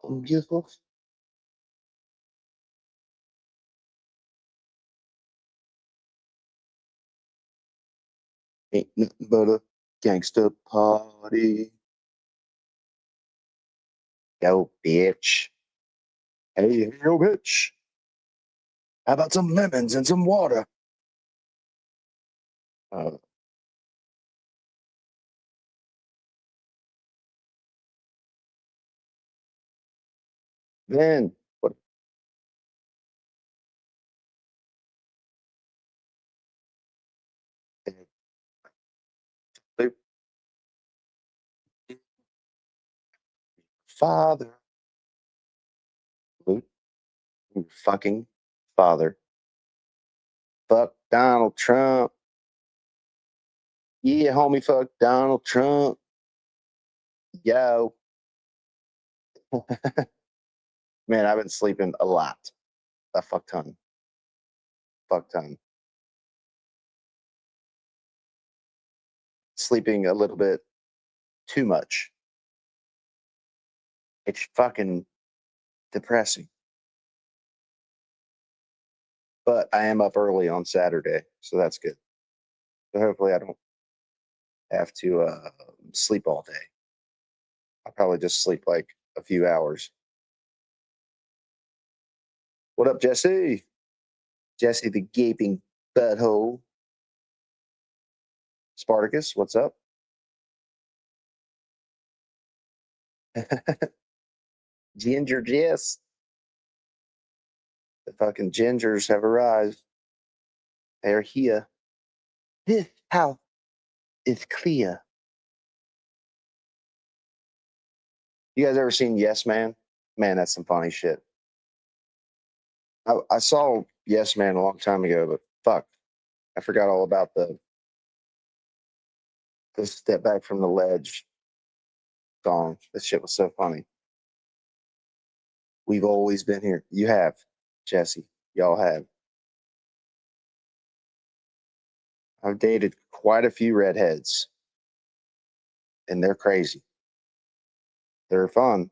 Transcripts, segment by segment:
Beautiful. Ain't nothing but a gangster party. Yo, bitch. Hey, yo, bitch. How about some lemons and some water? Uh, then, what? Father. Luke, you fucking father. Fuck Donald Trump. Yeah, homie, fuck Donald Trump. Yo. Man, I've been sleeping a lot. A fuck ton. Fuck ton. Sleeping a little bit too much. It's fucking depressing. But I am up early on Saturday, so that's good. So hopefully I don't have to sleep all day. I'll probably just sleep like a few hours. What up, Jesse? Jesse the gaping butthole. Spartacus, what's up? Ginger Jess. The fucking gingers have arrived. They're here. This house is clear. You guys ever seen Yes Man? Man, that's some funny shit. I saw Yes Man a long time ago, but fuck, I forgot all about the Step Back from the Ledge song. That shit was so funny. We've always been here. You have, Jesse. Y'all have. I've dated quite a few redheads, and they're crazy. They're fun,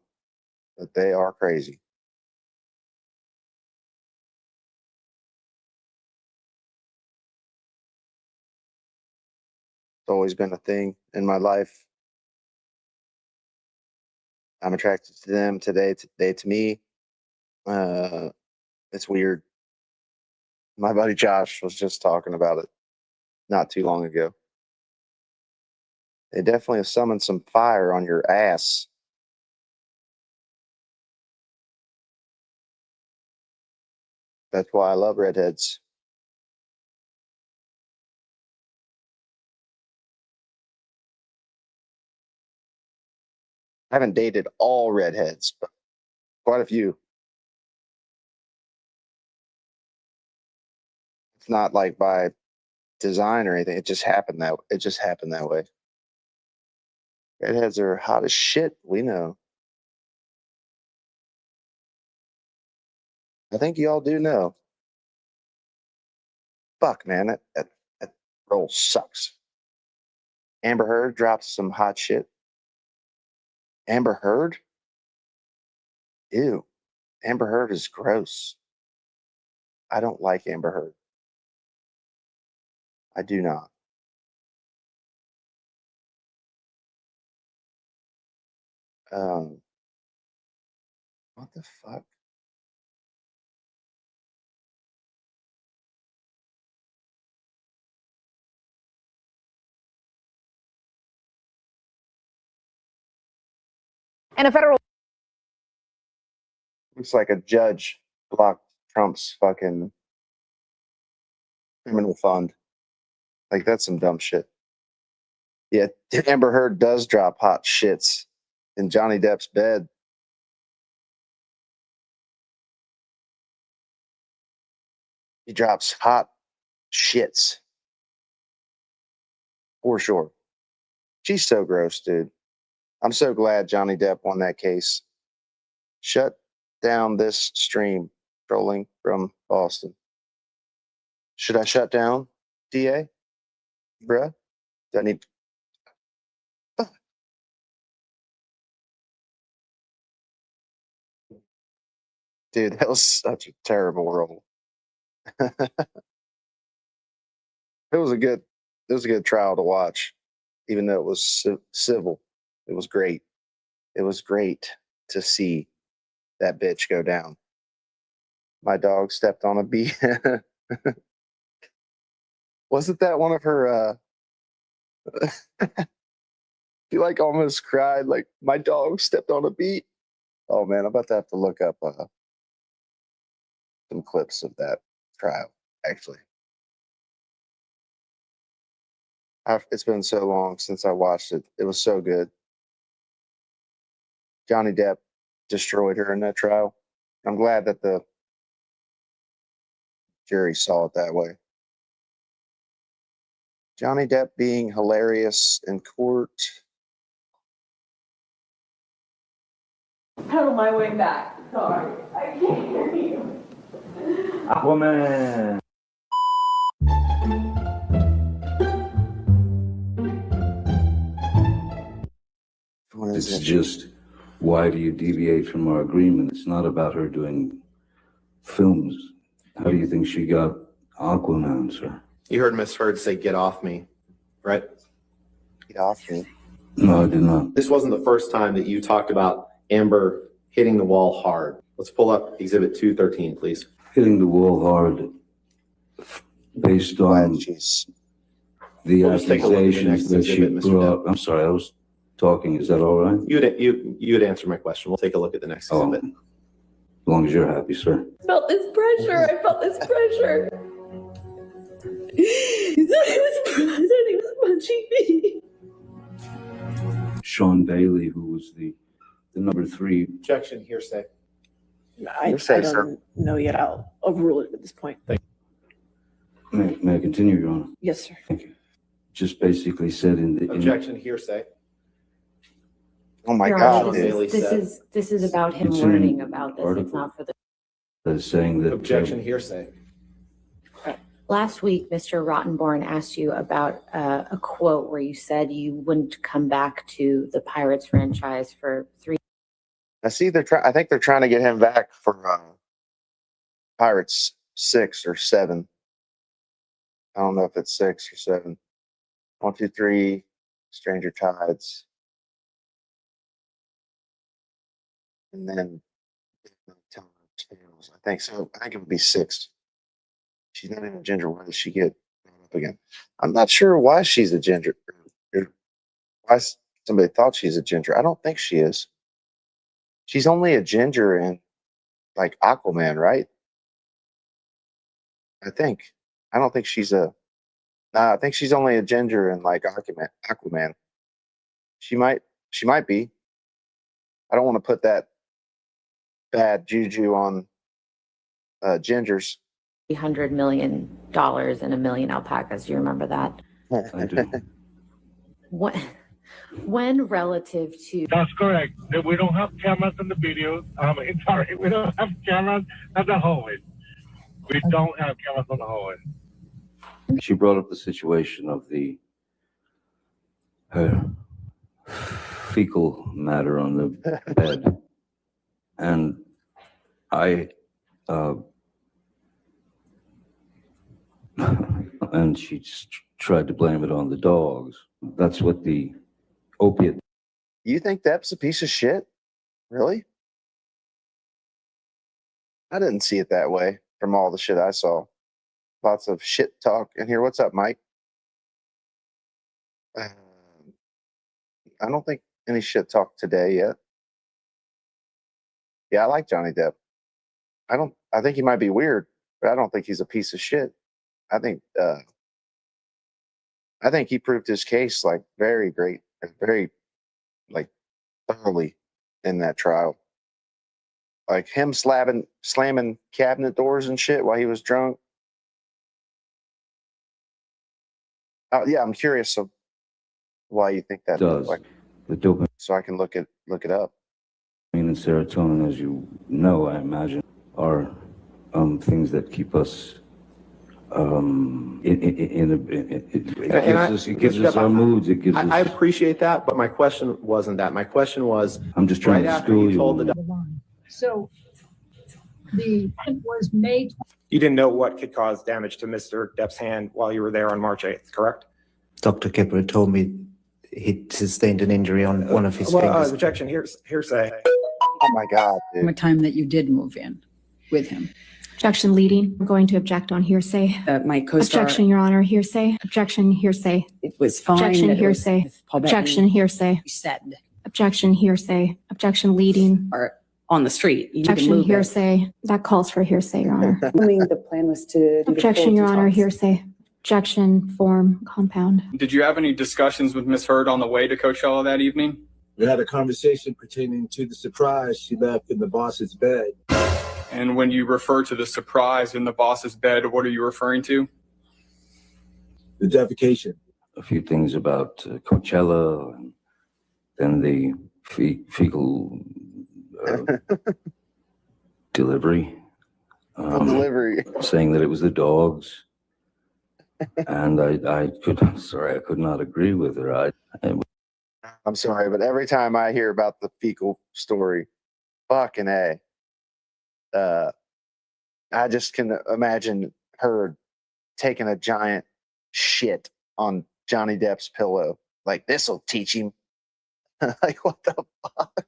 but they are crazy. It's always been a thing in my life. I'm attracted to them today. Today to me, uh, it's weird. My buddy Josh was just talking about it not too long ago. They definitely have summoned some fire on your ass. That's why I love redheads. I haven't dated all redheads, but quite a few. It's not like by design or anything. It just happened that way. Redheads are hot as shit. We know. I think you all do know. Fuck, man, that role sucks. Amber Heard dropped some hot shit. Amber Heard? Ew. Amber Heard is gross. I don't like Amber Heard. I do not. Um, what the fuck? And a federal Looks like a judge blocked Trump's fucking criminal fund. Like that's some dumb shit. Yeah, Amber Heard does drop hot shits in Johnny Depp's bed. He drops hot shits for sure. She's so gross, dude. I'm so glad Johnny Depp won that case. Shut down this stream. Trolling from Boston. Should I shut down, DA? Bruh? Do I need Dude, that was such a terrible role. It was a good trial to watch, even though it was civil. It was great. It was great to see that bitch go down. My dog stepped on a bee. Wasn't that one of her? She like almost cried. Like my dog stepped on a bee. Oh man, I'm about to have to look up some clips of that trial. Actually, it's been so long since I watched it. It was so good. Johnny Depp destroyed her in that trial. I'm glad that the jury saw it that way. Johnny Depp being hilarious in court. Pedal my way back. Sorry, I can't hear you. Aquaman. It's just, why do you deviate from our agreement? It's not about her doing films. How do you think she got Aquaman, sir? You heard Miss Heard say, "Get off me," right? Get off me. No, I did not. This wasn't the first time that you talked about Amber hitting the wall hard. Let's pull up Exhibit 213, please. Hitting the wall hard based on the We'll just take a look at the next accusations that she exhibit, Mr. brought. I'm sorry, I was talking. Is that all right? You'd answer my question. We'll take a look at the next exhibit. As long as you're happy, sir. I felt this pressure. I felt this pressure. He said he was punching me. Sean Bailey, who was the number 3. Objection, hearsay. I don't know yet. I'll overrule it at this point. May I continue, Your Honor? Yes, sir. Thank you. Just basically said in the Objection, hearsay. Oh my Your God! Honor, this is about him It's in learning about this. article. It's not for the. that is saying that Objection, hearsay. Last week, Mr. Rottenborn asked you about a quote where you said you wouldn't come back to the Pirates franchise for 3. I see I think they're trying to get him back for Pirates 6 or 7. I don't know if it's 6 or 7. 1, 2, 3, Stranger Tides, and then I think so. I think it would be 6. She's not even a ginger. Why does she get up again? I'm not sure why she's a ginger. Why somebody thought she's a ginger? I don't think she is. She's only a ginger in like Aquaman, right? I think. I don't think she's a. Nah, I think she's only a ginger in like Aquaman. She might be. I don't want to put that bad juju on gingers. $300 million and a million alpacas. Do you remember that? I do. When relative to. That's correct. We don't have cameras in the video. Sorry, we don't have cameras at the hallway. We don't have cameras on the hallway. She brought up the situation of her fecal matter on the bed, and and she tried to blame it on the dogs. That's what the opiate. You think Depp's a piece of shit? Really? I didn't see it that way from all the shit I saw. Lots of shit talk in here. What's up, Mike? I don't think any shit talk today yet. Yeah, I like Johnny Depp. I think he might be weird, but I don't think he's a piece of shit. I think he proved his case like very great, very like thoroughly in that trial. Like him slamming cabinet doors and shit while he was drunk. Yeah, I'm curious of why you think that Does like, the dopamine so I can look it up. and serotonin, as you know, I imagine, are things that keep us it gives us our moods. It gives us. I appreciate that, but my question wasn't that. My question was, I'm just trying right to after school you you. told the So The event was May. You didn't know what could cause damage to Mr. Depp's hand while you were there on March 8th, correct? Dr. Kipper told me he sustained an injury on one of his fingers. Objection, hearsay. Oh my God, dude. What time that you did move in with him? Objection leading. I'm going to object on hearsay. My co-star. Objection, Your Honor. Hearsay. Objection, hearsay. It was fine. Objection, that it was hearsay. with Paul Bettany, Objection, hearsay. you said, Objection, hearsay. Objection leading. or on the street. You can Objection, move it. hearsay. That calls for hearsay, Your Honor. Assuming the plan was to. do the Objection, full Your Honor. detox. Hearsay. Objection, form, compound. Did you have any discussions with Ms. Hurd on the way to Coachella that evening? We had a conversation pertaining to the surprise she left in the boss's bed. And when you refer to the surprise in the boss's bed, what are you referring to? The defecation. A few things about Coachella, and then the fecal delivery. Delivery. Saying that it was the dogs. And I could not agree with her. I'm sorry, but every time I hear about the fecal story, fucking A, I just can imagine her taking a giant shit on Johnny Depp's pillow. Like, this'll teach him. Like, what the fuck?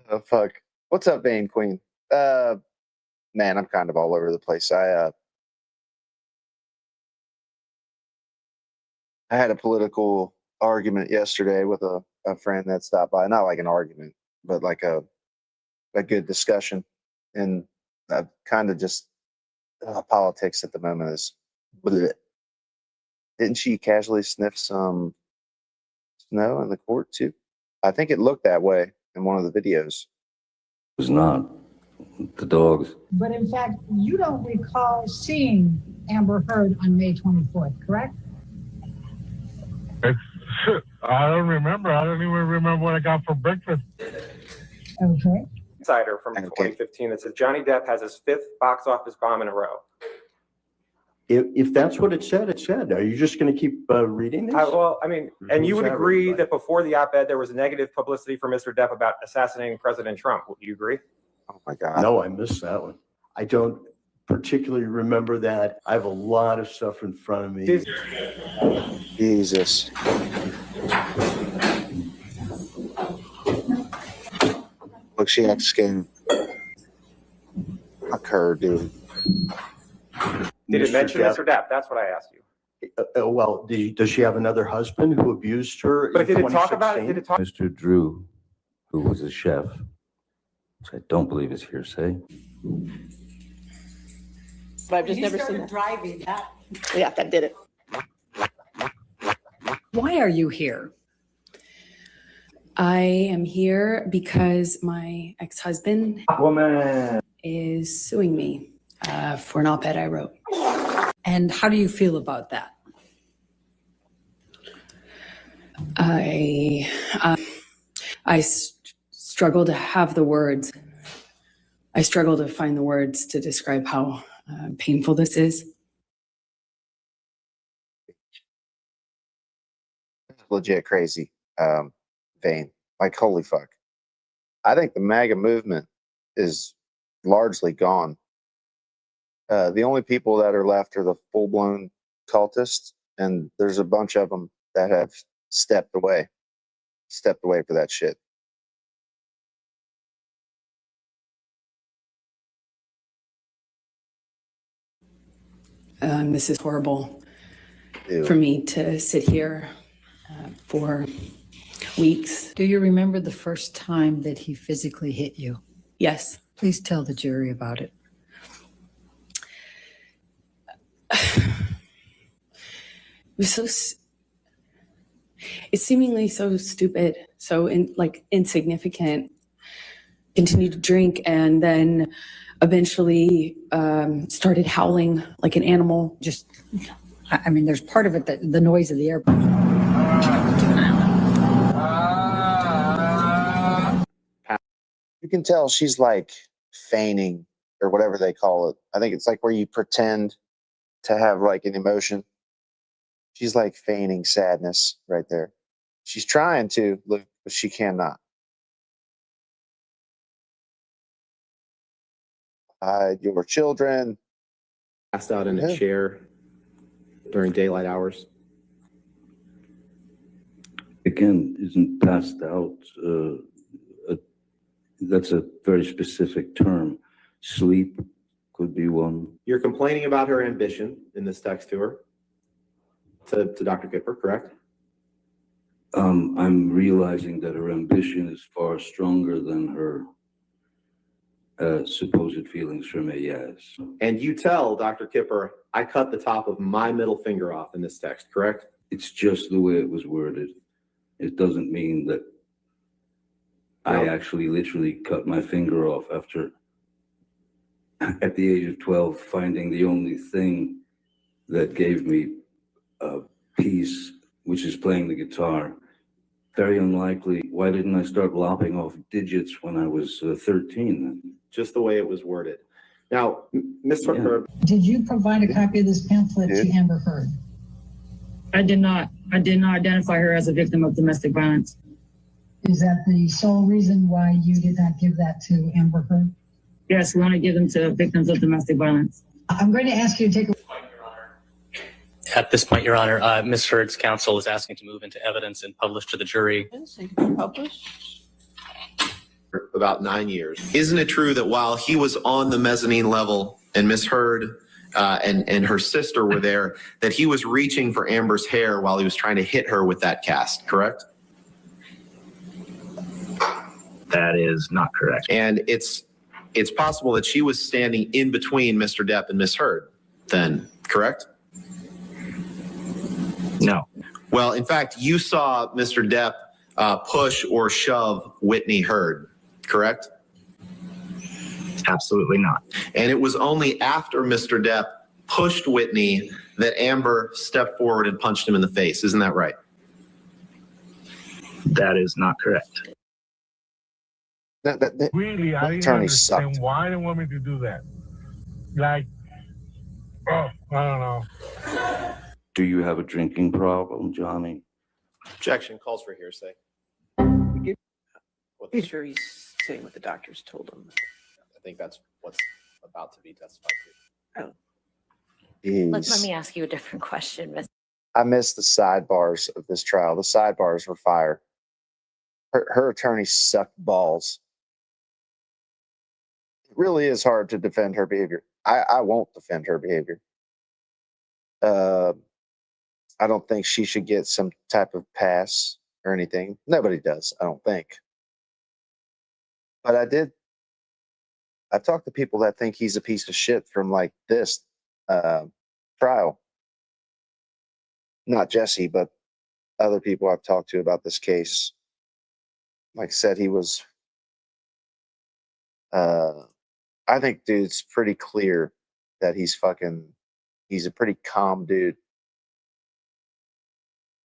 Oh, fuck. What's up, Bane Queen? Man, I'm kind of all over the place. I had a political argument yesterday with a friend that stopped by. Not like an argument, but like a good discussion. And I've kind of just politics at the moment is. Bleh. Didn't she casually sniff some snow in the court too? I think it looked that way in one of the videos. It was not the dogs. But in fact, you don't recall seeing Amber Heard on May 24th, correct? I don't remember. I don't even remember what I got for breakfast. Okay. Insider from 2015 that says Johnny Depp has his 5th box office bomb in a row. If that's what it said, it said. Are you just going to keep reading this? Well, I mean, and you Who's would that, agree everybody? that before the op-ed, there was negative publicity for Mr. Depp about assassinating President Trump. Would you agree? Oh my God. No, I missed that one. I don't particularly remember that. I have a lot of stuff in front of me. Jesus. Look, she acts scared. Fuck her, dude. Did it Mr. mention Depp- Mr. Depp? That's what I asked you. Well, does she have another husband who abused her? But in did it talk about it? 2016? Did it talk? Mr. Drew, who was a chef, which I don't believe is hearsay. But I've just never seen that. Driving that. Yeah, that did it. Why are you here? I am here because my ex-husband Woman. is suing me for an op-ed I wrote. And how do you feel about that? I struggle to have the words. I struggle to find the words to describe how painful this is. Legit crazy, Vane. Like, holy fuck. I think the MAGA movement is largely gone. The only people that are left are the full-blown cultists, and there's a bunch of them that have stepped away for that shit. This is horrible Ew. for me to sit here for weeks. Do you remember the first time that he physically hit you? Yes. Please tell the jury about it. It was it's seemingly so stupid, so insignificant. Continued to drink and then eventually started howling like an animal. Just, I mean, there's part of it that the noise of the airport. You can tell she's like feigning or whatever they call it. I think it's like where you pretend to have like an emotion. She's like feigning sadness right there. She's trying to, Luke, but she cannot. hide your children. Passed out in Yeah. a chair during daylight hours. Again, isn't passed out, that's a very specific term. Sleep could be one. You're complaining about her ambition in this text to her, to Dr. Kipper, correct? I'm realizing that her ambition is far stronger than her supposed feelings for me, yes. And you tell Dr. Kipper, I cut the top of my middle finger off in this text, correct? It's just the way it was worded. It doesn't mean that I actually literally cut my finger off after, at the age of 12, finding the only thing that gave me peace, which is playing the guitar. Very unlikely. Why didn't I start lopping off digits when I was 13 then? Just the way it was worded. Now, Mr. Herb, Did you provide a copy of this pamphlet to Amber Heard? I did not. I did not identify her as a victim of domestic violence. Is that the sole reason why you did not give that to Amber Heard? Yes, we want to give them to victims of domestic violence. I'm going to ask you to take a At this point, Your Honor, Ms. Heard's counsel is asking to move into evidence and publish to the jury. for about 9 years. Isn't it true that while he was on the mezzanine level and Miss Heard and her sister were there, that he was reaching for Amber's hair while he was trying to hit her with that cast, correct? That is not correct. And it's possible that she was standing in between Mr. Depp and Miss Heard then, correct? No. Well, in fact, you saw Mr. Depp push or shove Whitney Heard, correct? Absolutely not. And it was only after Mr. Depp pushed Whitney that Amber stepped forward and punched him in the face. Isn't that right? That is not correct. Really, I didn't attorney understand sucked. why they want me to do that. Like, oh, I don't know. Do you have a drinking problem, Johnny? Objection calls for hearsay. Pretty sure he's saying what the doctors told him. I think that's what's about to be testified to. Let me ask you a different question, Miss. I missed the sidebars of this trial. The sidebars were fire. Her attorney sucked balls. It really is hard to defend her behavior. I won't defend her behavior. I don't think she should get some type of pass or anything. Nobody does, I don't think. But I talked to people that think he's a piece of shit from like this trial. Not Jesse, but other people I've talked to about this case. Like I said, he was, I think dude's pretty clear that he's a pretty calm dude.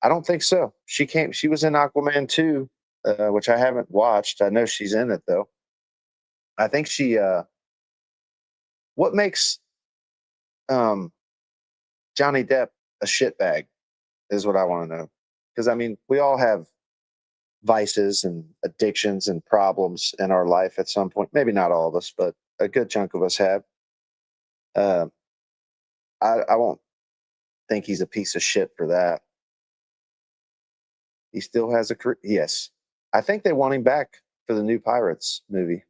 I don't think so. She was in Aquaman 2, which I haven't watched. I know she's in it though. I think what makes Johnny Depp a shitbag is what I want to know. Because I mean, we all have vices and addictions and problems in our life at some point. Maybe not all of us, but a good chunk of us have. I won't think he's a piece of shit for that. He still has a career. Yes. I think they want him back for the new Pirates movie.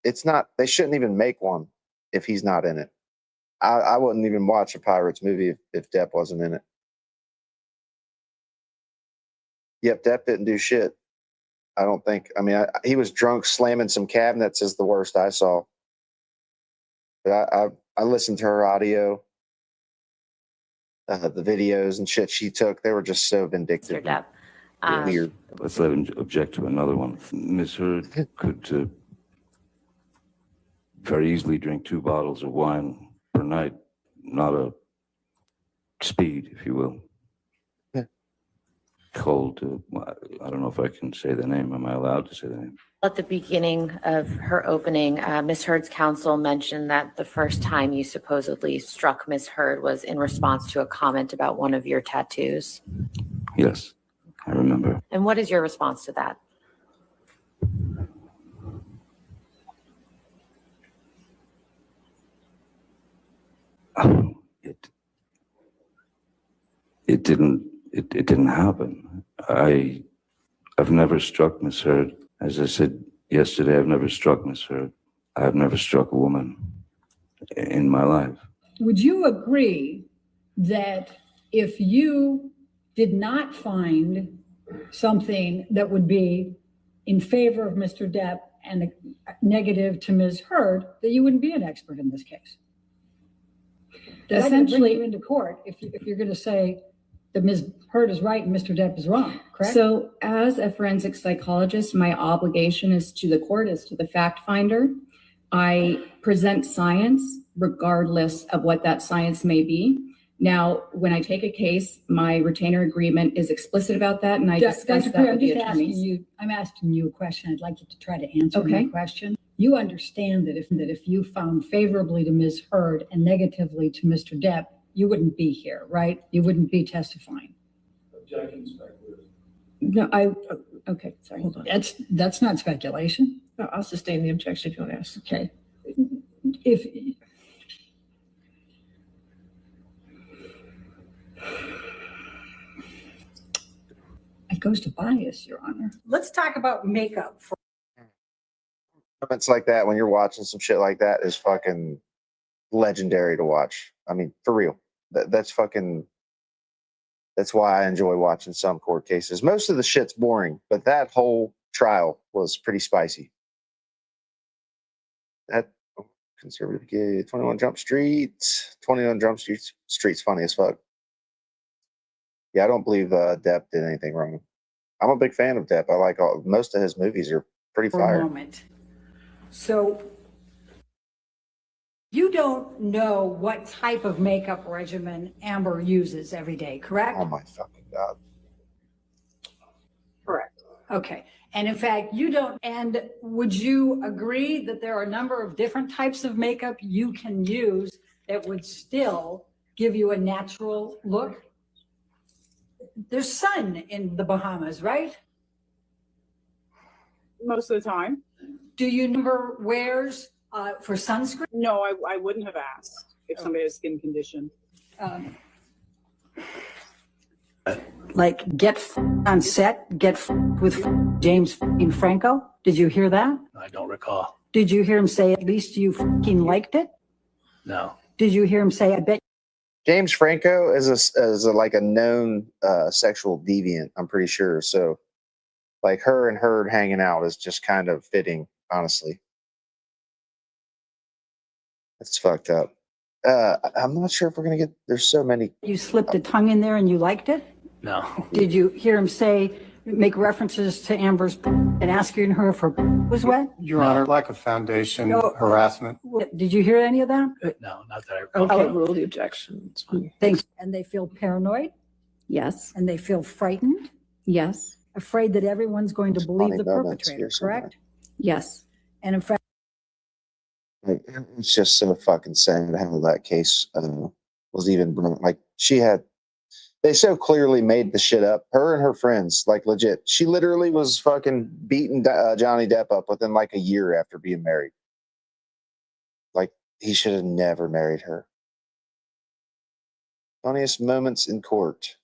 They shouldn't even make one if he's not in it. I wouldn't even watch a Pirates movie if Depp wasn't in it. Yep, Depp didn't do shit. I don't think. I mean, he was drunk slamming some cabinets is the worst I saw. But I listened to her audio, the videos and shit she took. They were just so vindictive. Mr. Depp. Weird. Let's let him object to another one. Ms. Heard could very easily drink 2 bottles of wine per night, not a speed, if you will. Cold, I don't know if I can say the name. Am I allowed to say the name? At the beginning of her opening, Ms. Heard's counsel mentioned that the first time you supposedly struck Ms. Heard was in response to a comment about one of your tattoos. Yes, I remember. And what is your response to that? it didn't happen. I've never struck Miss Heard. As I said yesterday, I've never struck Miss Heard. I've never struck a woman in my life. Would you agree that if you did not find something that would be in favor of Mr. Depp and negative to Ms. Heard, that you wouldn't be an expert in this case? That essentially, I can bring you into court if you're going to say that Ms. Heard is right and Mr. Depp is wrong, correct? So as a forensic psychologist, my obligation is to the court, is to the fact finder. I present science regardless of what that science may be. Now, when I take a case, my retainer agreement is explicit about that, and I discuss that with the attorneys. I'm asking you a question. I'd like you to try to answer my Okay. question. You understand that if you found favorably to Ms. Heard and negatively to Mr. Depp, you wouldn't be here, right? You wouldn't be testifying. No, okay, sorry. Hold on. That's not speculation. No, I'll sustain the objection if you want to ask. Okay. If it goes to bias, Your Honor. Let's talk about makeup. Moments like that when you're watching some shit like that is fucking legendary to watch. I mean, for real. That's why I enjoy watching some court cases. Most of the shit's boring, but that whole trial was pretty spicy. That conservative kid, 21 Jump Street. 21 Jump Street's funny as fuck. Yeah, I don't believe Depp did anything wrong. I'm a big fan of Depp. I like most of his movies are pretty For fire. a moment. So you don't know what type of makeup regimen Amber uses every day, correct? Oh my fucking God. Correct. Okay. And in fact, you don't, and would you agree that there are a number of different types of makeup you can use that would still give you a natural look? There's sun in the Bahamas, right? Most of the time. Do you number wears for sunscreen? No, I wouldn't have asked if somebody has skin condition. Like get on set, get with James Franco? Did you hear that? I don't recall. Did you hear him say, at least you liked it? No. Did you hear him say, I bet? James Franco is like a known sexual deviant, I'm pretty sure. So like her and Heard hanging out is just kind of fitting, honestly. It's fucked up. I'm not sure if we're gonna get, there's so many. You slipped a tongue in there and you liked it? No. Did you hear him say, make references to Amber's and asking her if her was wet? Your Honor, lack of foundation, No. harassment. Did you hear any of that? No, not that I I'll recall. overrule the objection. It's fine. Thanks. And they feel paranoid Yes, and they feel frightened, yes, afraid that everyone's going to believe the funny moments perpetrator, here somewhere. correct? yes. And in fact, Like, it's just so fucking sad how that case was even like they so clearly made the shit up. Her and her friends, like legit. She literally was fucking beating Johnny Depp up within like a year after being married. Like he should have never married her. Funniest moments in court.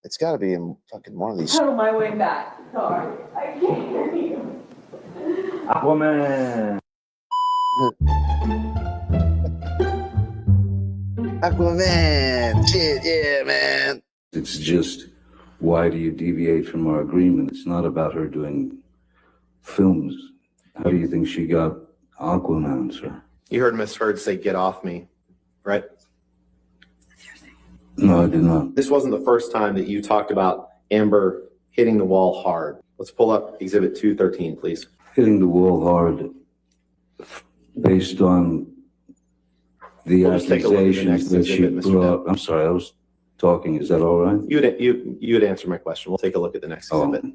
It's got to be in fucking one of these. On my way back. Sorry, I can't hear you. Aquaman. Aquaman, shit, yeah, man. It's just, why do you deviate from our agreement? It's not about her doing films. How do you think she got Aquaman, sir? You heard Miss Heard say, "Get off me," right? No, I did not. This wasn't the first time that you talked about Amber hitting the wall hard. Let's pull up Exhibit 213, please. Hitting the wall hard based on the We'll just take a look at the accusations next that she exhibit, Mr. brought. I'm sorry, I was talking. Is that all right? You would answer my question. We'll take a look at the next exhibit. As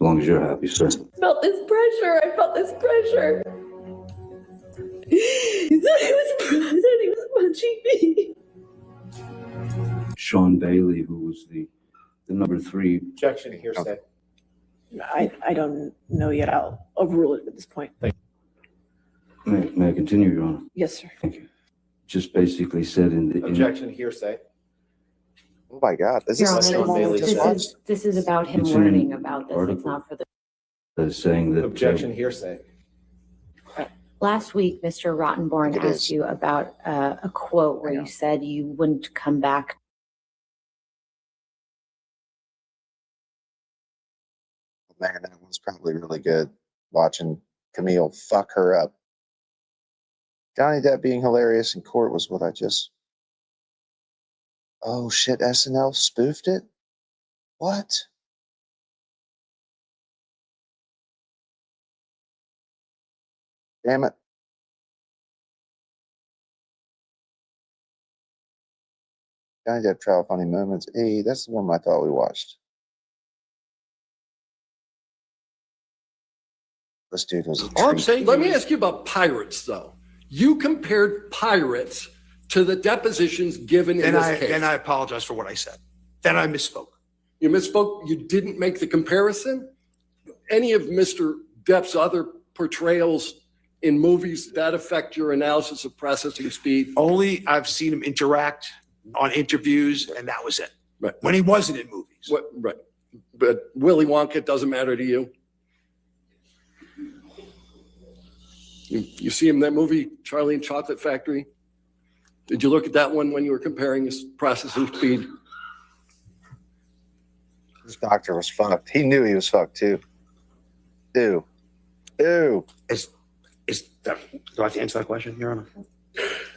long as you're happy, sir. I felt this pressure. He said he was punching me. Sean Bailey, who was the number 3. Objection to hearsay. I don't know yet. I'll overrule it at this point. May I continue, Your Honor? Yes, sir. Thank you. Just basically said in the... Objection to hearsay. Oh my God. Is Your this the Honor, same one we just watched? this is about him It's in learning about this. It's article. not for the. That's saying that. Objection, hearsay. Last week, Mr. Rottenborn It asked is. you about a quote where you said you wouldn't come back. Man, that one's probably really good. Watching Camille fuck her up. Johnny Depp being hilarious in court was what I just. Oh shit! SNL spoofed it. What? Damn it! Johnny Depp trial funny moments. Hey, that's the one I thought we watched. This dude was a All I'm treat. saying, let me ask you about pirates, though. You compared pirates to the depositions given in this case. Then I apologize for what I said. Then I misspoke. You misspoke. You didn't make the comparison. Any of Mr. Depp's other portrayals in movies that affect your analysis of processing speed? Only I've seen him interact on interviews, and that was it. Right. When he wasn't in movies. Right. But Willy Wonka doesn't matter to you? You see him in that movie, Charlie and Chocolate Factory? Did you look at that one when you were comparing his processing speed? This doctor was fucked. He knew he was fucked too. Ew. Do I have to answer that question, Your Honor?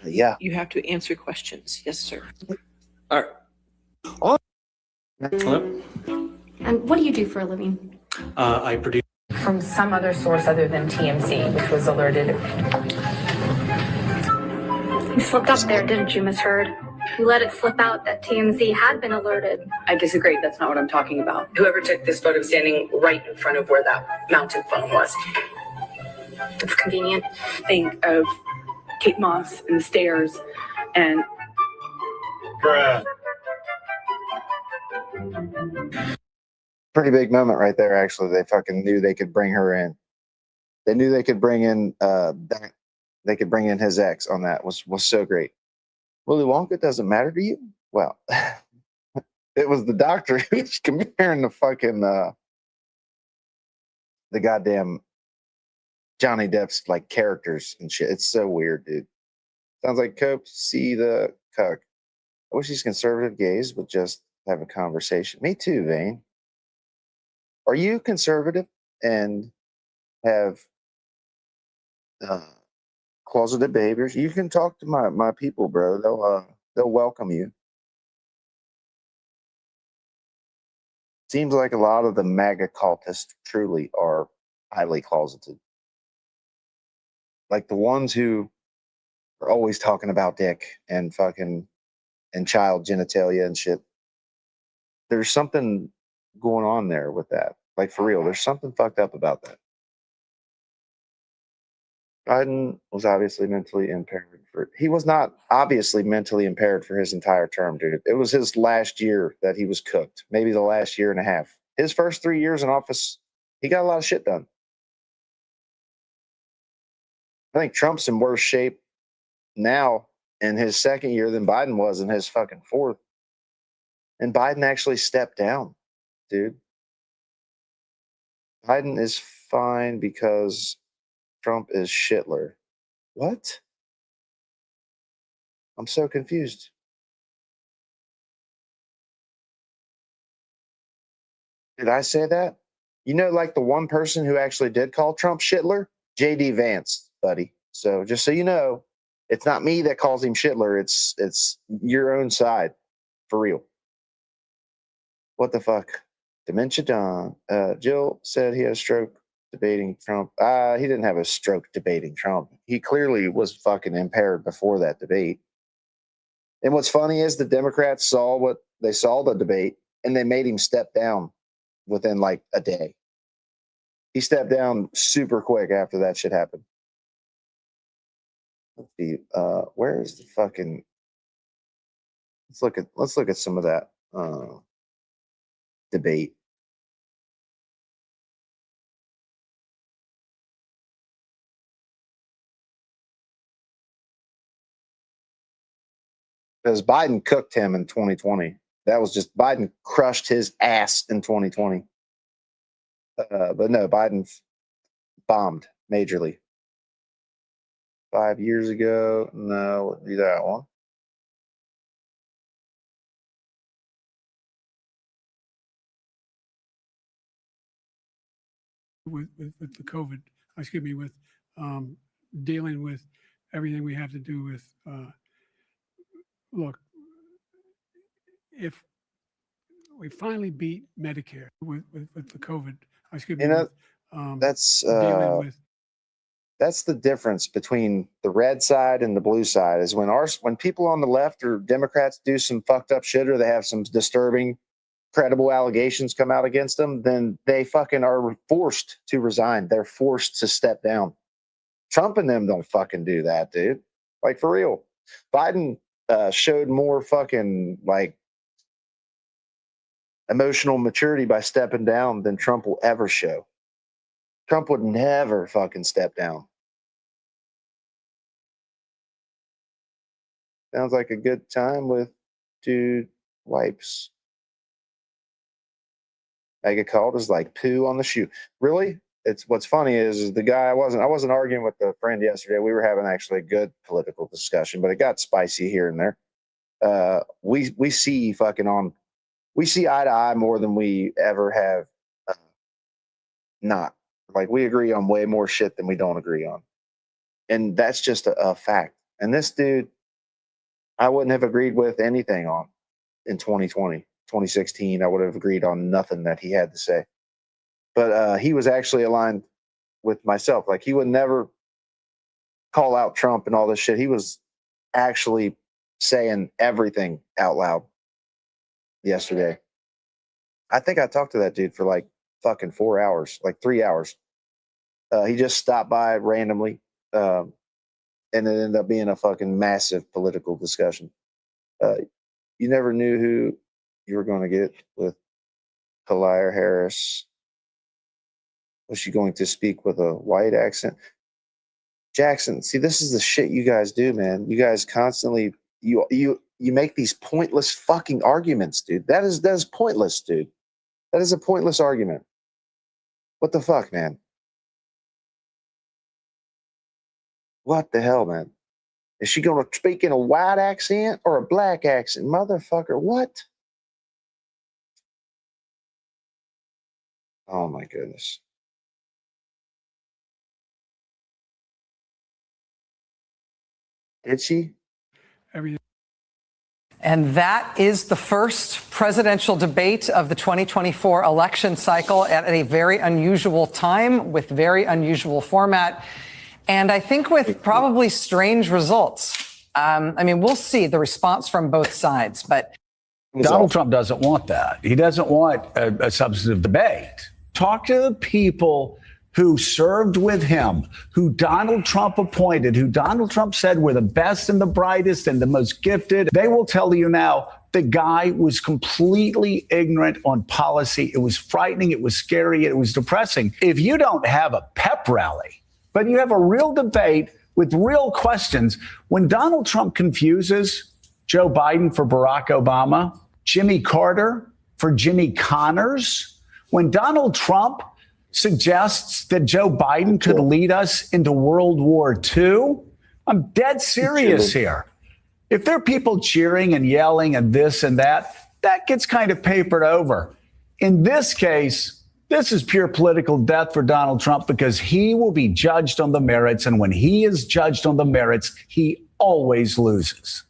Yeah. You have to answer questions. Yes, sir. All right. And what do you do for a living? I produce. From some other source other than TMC, which was alerted. You slipped up there, didn't you, Miss Heard? You let it slip out that TMZ had been alerted. I disagree. That's not what I'm talking about. Whoever took this photo standing right in front of where that mounted phone was. It's convenient. Think of Kate Moss and the stairs and. Bruh. Pretty big moment right there, actually. They fucking knew they could bring her in. They knew they could bring in they could bring in his ex on that. Was so great. Willy Wonka doesn't matter to you? Well, it was the doctor who was comparing the fucking the goddamn Johnny Depp's like characters and shit. It's so weird, dude. Sounds like Cope, see the cuck. I wish these conservative gays would just have a conversation. Me too, Vane. Are you conservative and have closeted behaviors? You can talk to my people, bro. They'll welcome you. Seems like a lot of the MAGA cultists truly are highly closeted. Like the ones who are always talking about dick and fucking and child genitalia and shit. There's something going on there with that. Like for real, there's something fucked up about that. Biden was obviously mentally impaired he was not obviously mentally impaired for his entire term, dude. It was his last year that he was cooked. Maybe the last year and a half. His first 3 years in office, he got a lot of shit done. I think Trump's in worse shape now in his second year than Biden was in his fucking fourth. And Biden actually stepped down, dude. Biden is fine because Trump is shitler. What? I'm so confused. Did I say that? You know, like the one person who actually did call Trump shitler? JD Vance, buddy. So just so you know, it's not me that calls him shitler. It's your own side. For real. What the fuck? Dementia Don. Jill said he had a stroke debating Trump. He didn't have a stroke debating Trump. He clearly was fucking impaired before that debate. And what's funny is the Democrats saw the debate and they made him step down within like a day. He stepped down super quick after that shit happened. Let's see, where is the fucking? Let's look at some of that debate. Because Biden cooked him in 2020. That was just Biden crushed his ass in 2020. But no, Biden bombed majorly. 5 years ago, no, wouldn't do that one. With the COVID, excuse me, with dealing with everything we have to do with, look, if we finally beat Medicare with the COVID, excuse me, You know, with, that's dealing with. That's the difference between the red side and the blue side is when people on the left or Democrats do some fucked up shit or they have some disturbing, credible allegations come out against them, then they fucking are forced to resign. They're forced to step down. Trump and them don't fucking do that, dude. Like, for real. Biden showed more fucking, like, emotional maturity by stepping down than Trump will ever show. Trump would never fucking step down. Sounds like a good time with dude wipes. I get called as like poo on the shoe. Really? It's what's funny is the guy I wasn't arguing with a friend yesterday. We were having actually a good political discussion, but it got spicy here and there. We see eye to eye more than we ever have not. Like, we agree on way more shit than we don't agree on. And that's just a fact. And this dude, I wouldn't have agreed with anything on in 2020, 2016. I would have agreed on nothing that he had to say. But he was actually aligned with myself. Like, he would never call out Trump and all this shit. He was actually saying everything out loud yesterday. I think I talked to that dude for like fucking 4 hours, like 3 hours. He just stopped by randomly. And it ended up being a fucking massive political discussion. You never knew who you were going to get with Kamala Harris. Was she going to speak with a white accent? Jackson, see, this is the shit you guys do, man. You guys constantly you make these pointless fucking arguments, dude. That is pointless, dude. That is a pointless argument. What the fuck, man? What the hell, man? Is she going to speak in a white accent or a black accent? Motherfucker, what? Oh, my goodness. Did she? Everything. And that is the first presidential debate of the 2024 election cycle at a very unusual time with very unusual format. And I think with probably strange results. I mean, we'll see the response from both sides, but Donald Trump doesn't want that. He doesn't want a substantive debate. Talk to the people who served with him, who Donald Trump appointed, who Donald Trump said were the best and the brightest and the most gifted. They will tell you now the guy was completely ignorant on policy. It was frightening. It was scary. It was depressing. If you don't have a pep rally, but you have a real debate with real questions, when Donald Trump confuses Joe Biden for Barack Obama, Jimmy Carter for Jimmy Connors, when Donald Trump suggests that Joe Biden could lead us into World War II, I'm dead serious here. If there are people cheering and yelling and this and that, that gets kind of papered over. In this case, this is pure political death for Donald Trump because he will be judged on the merits. And when he is judged on the merits, he always loses.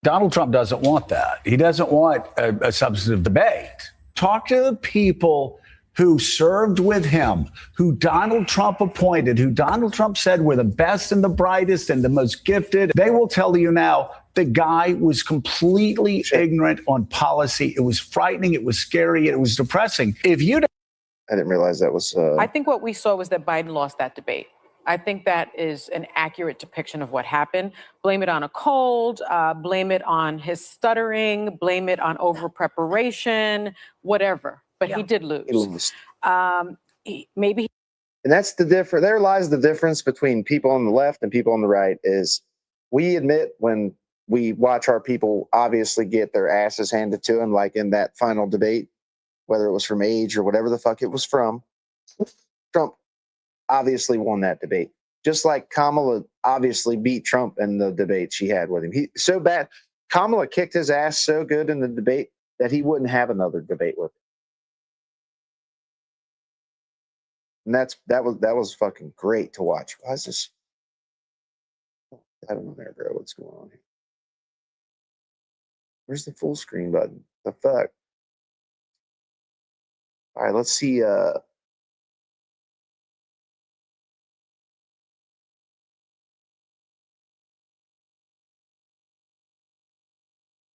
Donald Trump doesn't want that. He doesn't want a substantive debate. Talk to the people who served with him, who Donald Trump appointed, who Donald Trump said were the best and the brightest and the most gifted. They will tell you now the guy was completely ignorant on policy. It was frightening. It was scary. It was depressing. If you I didn't realize that was. I think what we saw was that Biden lost that debate. I think that is an accurate depiction of what happened. Blame it on a cold, blame it on his stuttering, blame it on over preparation, whatever. But he did lose. He lost. Maybe. And that's the difference. There lies the difference between people on the left and people on the right is we admit when we watch our people obviously get their asses handed to them, like in that final debate, whether it was from age or whatever the fuck it was from. Trump obviously won that debate, just like Kamala obviously beat Trump in the debate she had with him. He so bad. Kamala kicked his ass so good in the debate that he wouldn't have another debate with him. And that was fucking great to watch. Why is this? I don't know there, bro. What's going on here? Where's the full screen button? The fuck? All right, let's see.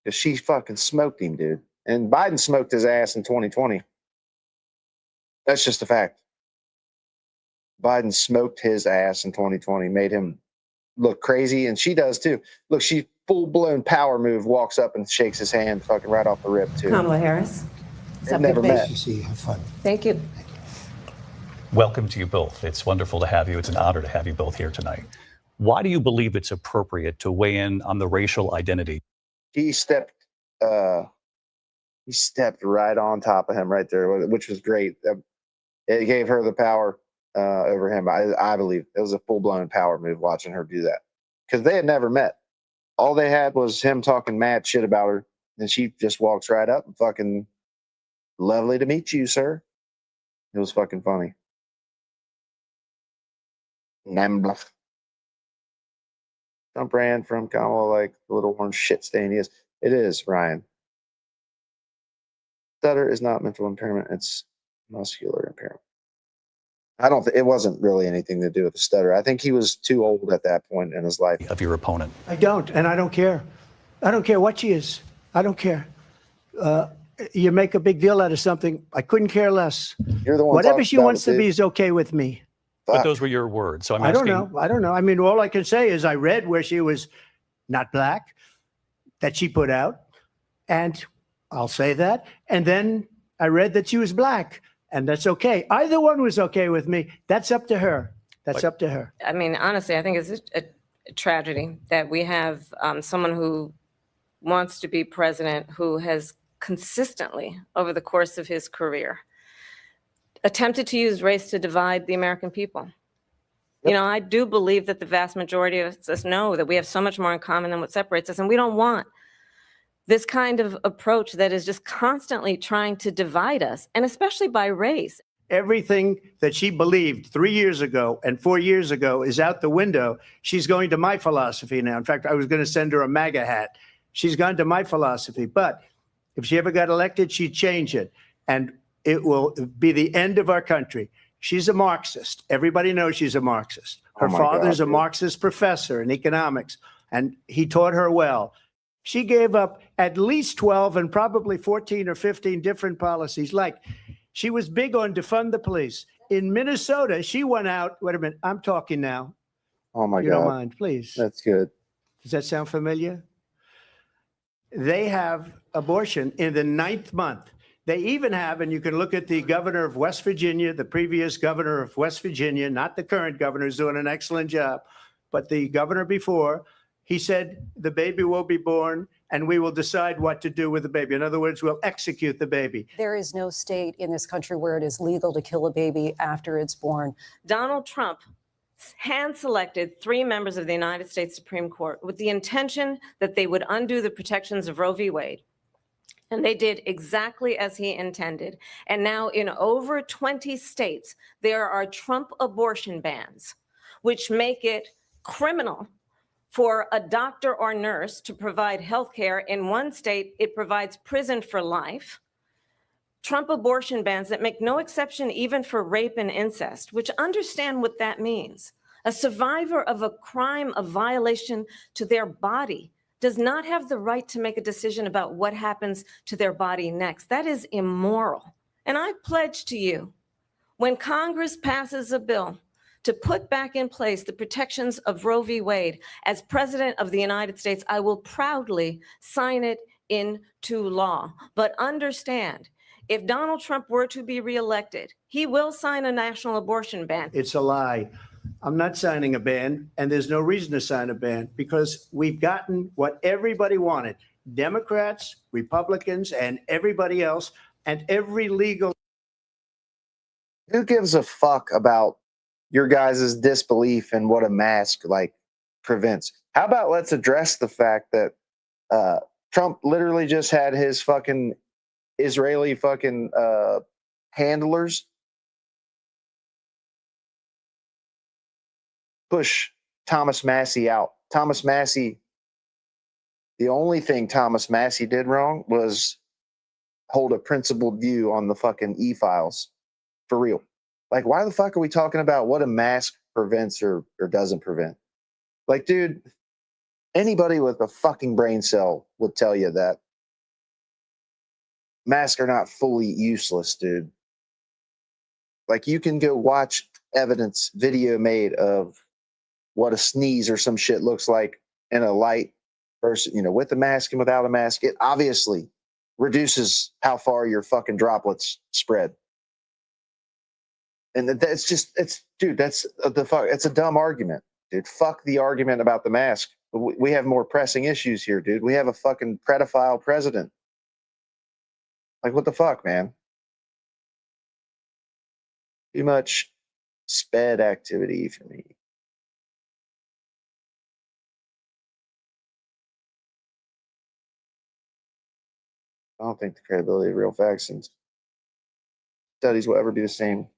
Because she fucking smoked him, dude. And Biden smoked his ass in 2020. That's just a fact. Biden smoked his ass in 2020, made him look crazy, and she does too. Look, she full-blown power move, walks up and shakes his hand fucking right off the rip too. Kamala Harris. They've never met. See you. Have fun. Thank you. Welcome to you both. It's wonderful to have you. It's an honor to have you both here tonight. Why do you believe it's appropriate to weigh in on the racial identity? He stepped right on top of him right there, which was great. It gave her the power over him. I believe it was a full-blown power move watching her do that, because they had never met. All they had was him talking mad shit about her, and she just walks right up and fucking, lovely to meet you, sir. It was fucking funny. Nambla. Trump ran from Kamala like the little orange shit stain he is. It is, Ryan. Stutter is not mental impairment, it's muscular impairment. I don't think it wasn't really anything to do with the stutter. I think he was too old at that point in his life. Of your opponent. I don't, and I don't care. I don't care what she is. I don't care. You make a big deal out of something. I couldn't care less. You're the one. Whatever she wants to be is okay with me. But those were your words. So I'm I asking. don't know. I don't know. I mean, all I can say is I read where she was not black, that she put out, and I'll say that. And then I read that she was black, and that's okay. Either one was okay with me. That's up to her. That's up to her. I mean, honestly, I think it's a tragedy that we have someone who wants to be president who has consistently, over the course of his career, attempted to use race to divide the American people. Yep. You know, I do believe that the vast majority of us know that we have so much more in common than what separates us, and we don't want this kind of approach that is just constantly trying to divide us, and especially by race. Everything that she believed 3 years ago and 4 years ago is out the window. She's going to my philosophy now. In fact, I was going to send her a MAGA hat. She's gone to my philosophy. But if she ever got elected, she'd change it. And it will be the end of our country. She's a Marxist. Everybody knows she's a Marxist. Her father's a Marxist professor in economics, and he taught her well. She gave up at least 12 and probably 14 or 15 different policies. Like, she was big on defund the police. In Minnesota, she went out. Wait a minute. I'm talking now. Oh, my God. You don't mind, please. That's good. Does that sound familiar? They have abortion in the 9th month. They even have, and you can look at the governor of West Virginia, the previous governor of West Virginia, not the current governor, who's doing an excellent job, but the governor before, he said the baby will be born and we will decide what to do with the baby. In other words, we'll execute the baby. There is no state in this country where it is legal to kill a baby after it's born. Donald Trump hand-selected 3 members of the United States Supreme Court with the intention that they would undo the protections of Roe v. Wade. And they did exactly as he intended. And now in over 20 states, there are Trump abortion bans, which make it criminal for a doctor or nurse to provide health care. In one state, it provides prison for life. Trump abortion bans that make no exception even for rape and incest, which understand what that means. A survivor of a crime of violation to their body does not have the right to make a decision about what happens to their body next. That is immoral. And I pledge to you, when Congress passes a bill to put back in place the protections of Roe v. Wade, as President of the United States, I will proudly sign it into law. But understand, if Donald Trump were to be reelected, he will sign a national abortion ban. It's a lie. I'm not signing a ban, and there's no reason to sign a ban because we've gotten what everybody wanted. Democrats, Republicans, and everybody else, and every legal. Who gives a fuck about your guys' disbelief in what a mask like prevents? How about let's address the fact that Trump literally just had his fucking Israeli fucking handlers push Thomas Massey out. Thomas Massey, the only thing Thomas Massey did wrong was hold a principled view on the fucking e-files. For real. Like, why the fuck are we talking about what a mask prevents or doesn't prevent? Like, dude, anybody with a fucking brain cell would tell you that masks are not fully useless, dude. Like, you can go watch evidence video made of what a sneeze or some shit looks like in a light versus, with a mask and without a mask. It obviously reduces how far your fucking droplets spread. And that's that's the fuck. It's a dumb argument, dude. Fuck the argument about the mask. We have more pressing issues here, dude. We have a fucking pedophile president. Like, what the fuck, man? Too much sped activity for me. I don't think the credibility of real vaccines studies will ever be the same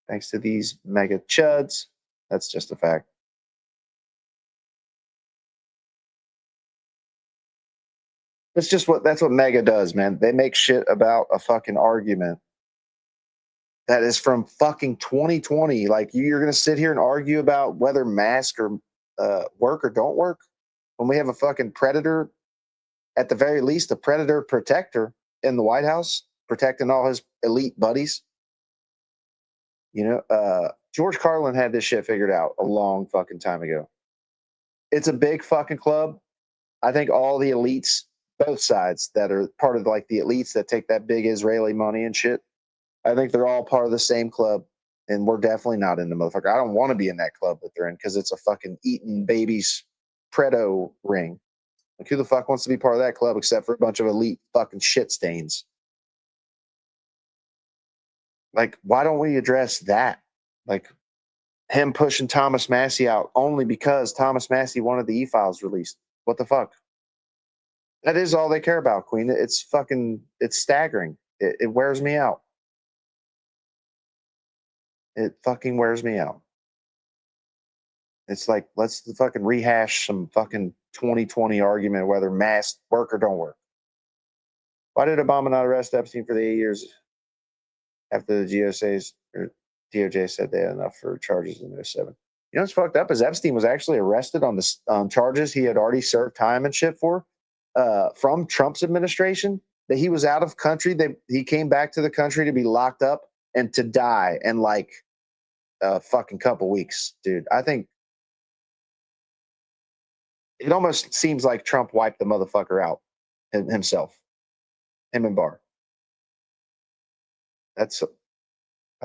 thanks to these mega chuds. That's just a fact. That's what mega does, man. They make shit about a fucking argument that is from fucking 2020. Like, you're going to sit here and argue about whether masks or work or don't work when we have a fucking predator, at the very least, a predator protector in the White House protecting all his elite buddies. George Carlin had this shit figured out a long fucking time ago. It's a big fucking club. I think all the elites, both sides that are part of like the elites that take that big Israeli money and shit, I think they're all part of the same club. And we're definitely not in the motherfucker. I don't want to be in that club that they're in because it's a fucking eating babies predo ring. Like, who the fuck wants to be part of that club except for a bunch of elite fucking shit stains? Like, why don't we address that? Like, him pushing Thomas Massey out only because Thomas Massey wanted the e-files released. What the fuck? That is all they care about, Queen. It's staggering. It wears me out. It fucking wears me out. It's like, let's fucking rehash some fucking 2020 argument whether masks work or don't work. Why did Obama not arrest Epstein for the 8 years after the DOJ said they had enough for charges in 2007? You know what's fucked up is Epstein was actually arrested on charges he had already served time and shit for from Trump's administration, that he was out of country. He came back to the country to be locked up and to die in like a fucking couple weeks, dude. I think it almost seems like Trump wiped the motherfucker out himself, him and Barr. I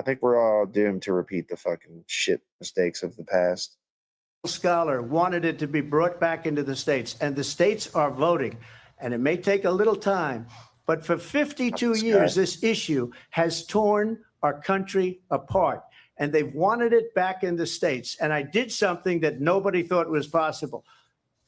think we're all doomed to repeat the fucking shit mistakes of the past. Scholar wanted it to be brought back into the states, and the states are voting, and it may take a little time, but for 52 years, this issue has torn our country apart, and they've wanted it back in the states. And I did something that nobody thought was possible.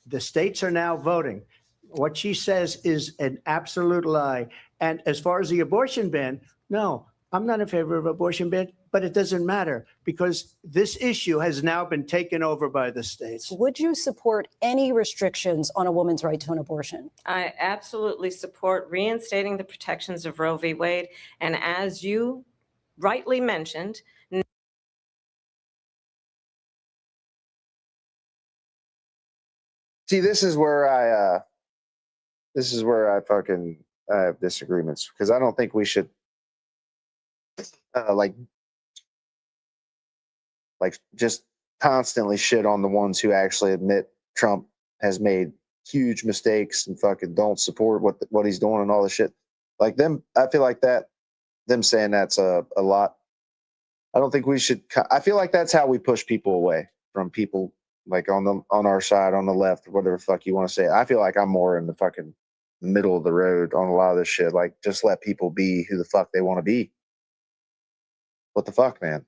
The states are now voting. What she says is an absolute lie. And as far as the abortion ban, no, I'm not in favor of abortion ban, but it doesn't matter because this issue has now been taken over by the states. Would you support any restrictions on a woman's right to an abortion? I absolutely support reinstating the protections of Roe v. Wade. And as you rightly mentioned, see, this is where I fucking have disagreements because I don't think we should like just constantly shit on the ones who actually admit Trump has made huge mistakes and fucking don't support what he's doing and all this shit. Like them, I feel like them saying that's a lot I don't think we should. I feel like that's how we push people away from people like on our side, on the left, whatever the fuck you want to say. I feel like I'm more in the fucking middle of the road on a lot of this shit. Like, just let people be who the fuck they want to be. What the fuck, man?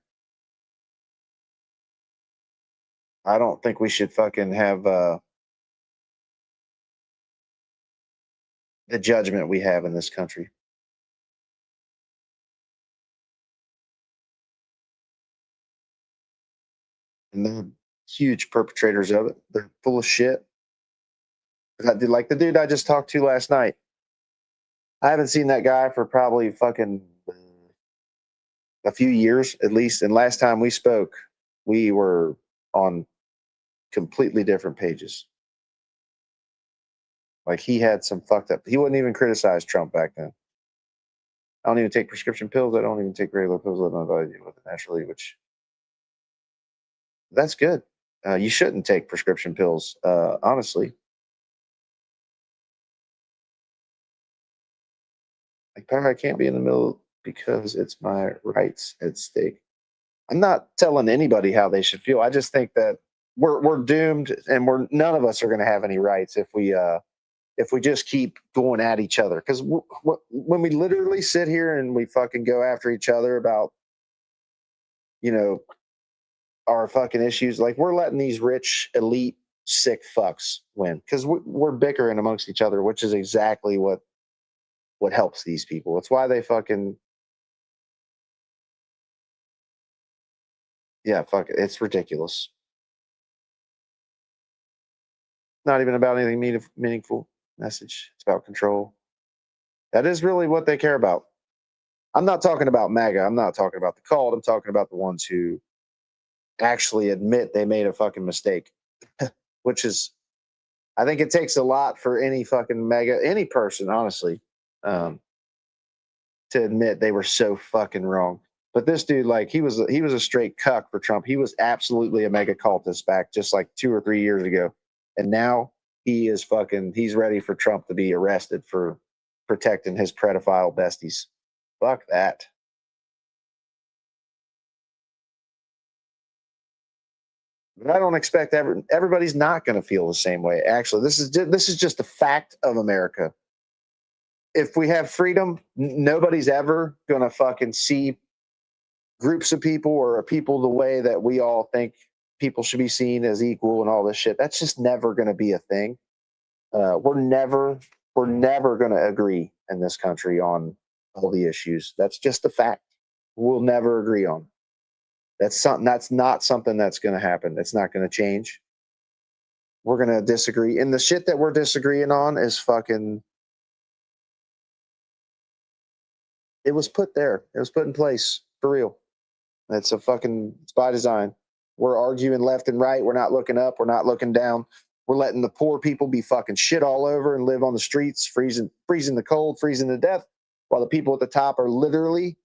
I don't think we should fucking have the judgment we have in this country. And they're huge perpetrators of it. They're full of shit. Like the dude I just talked to last night. I haven't seen that guy for probably fucking a few years at least. And last time we spoke, we were on completely different pages. Like, he had some fucked up. He wouldn't even criticize Trump back then. I don't even take prescription pills. I don't even take regular pills. I don't know if I deal with it naturally, which that's good. You shouldn't take prescription pills, honestly. Like, I can't be in the middle because it's my rights at stake. I'm not telling anybody how they should feel. I just think that we're doomed, and none of us are going to have any rights if we just keep going at each other. Because when we literally sit here and we fucking go after each other about, our fucking issues, like, we're letting these rich, elite, sick fucks win because we're bickering amongst each other, which is exactly what helps these people. It's why they fucking, yeah, fuck it. It's ridiculous. Not even about anything meaningful message. It's about control. That is really what they care about. I'm not talking about MAGA. I'm not talking about the cult. I'm talking about the ones who actually admit they made a fucking mistake, which is, I think it takes a lot for any fucking any person, honestly, to admit they were so fucking wrong. But this dude, like, he was a straight cuck for Trump. He was absolutely a mega cultist back just like 2 or 3 years ago. And now he's ready for Trump to be arrested for protecting his pedophile besties. Fuck that. But I don't expect everybody's not going to feel the same way. Actually, this is just a fact of America. If we have freedom, nobody's ever going to fucking see groups of people or people the way that we all think people should be seen as equal and all this shit. That's just never going to be a thing. We're never going to agree in this country on all the issues. That's just a fact. We'll never agree on. That's not something that's going to happen. It's not going to change. We're going to disagree. And the shit that we're disagreeing on is fucking, it was put there. It was put in place for real. It's by design. We're arguing left and right. We're not looking up. We're not looking down. We're letting the poor people be fucking shit all over and live on the streets, freezing the cold, freezing to death, while the people at the top are literally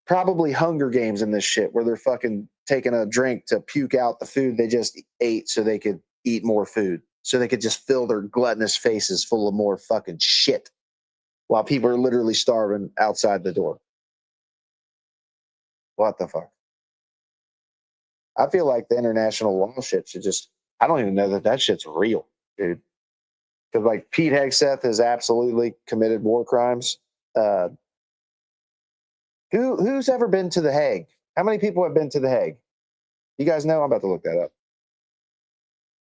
probably Hunger Games in this shit, where they're fucking taking a drink to puke out the food they just ate so they could eat more food, so they could just fill their gluttonous faces full of more fucking shit, while people are literally starving outside the door. What the fuck? I feel like the international law shit should just, I don't even know that shit's real, dude. Because, like, Pete Hegseth has absolutely committed war crimes. Who's ever been to The Hague? How many people have been to The Hague? You guys know? I'm about to look that up.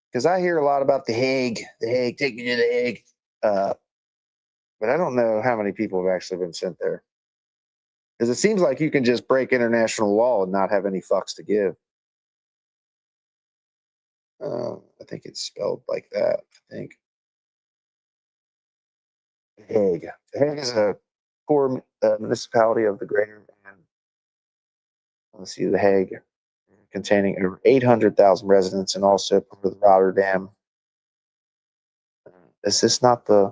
Because I hear a lot about The Hague. The Hague, take me to The Hague. But I don't know how many people have actually been sent there. Because it seems like you can just break international law and not have any fucks to give. I think it's spelled like that. I think. The Hague. The Hague is a poor municipality of the greater. Let's see, The Hague, containing over 800,000 residents and also part of Rotterdam. Is this not the? I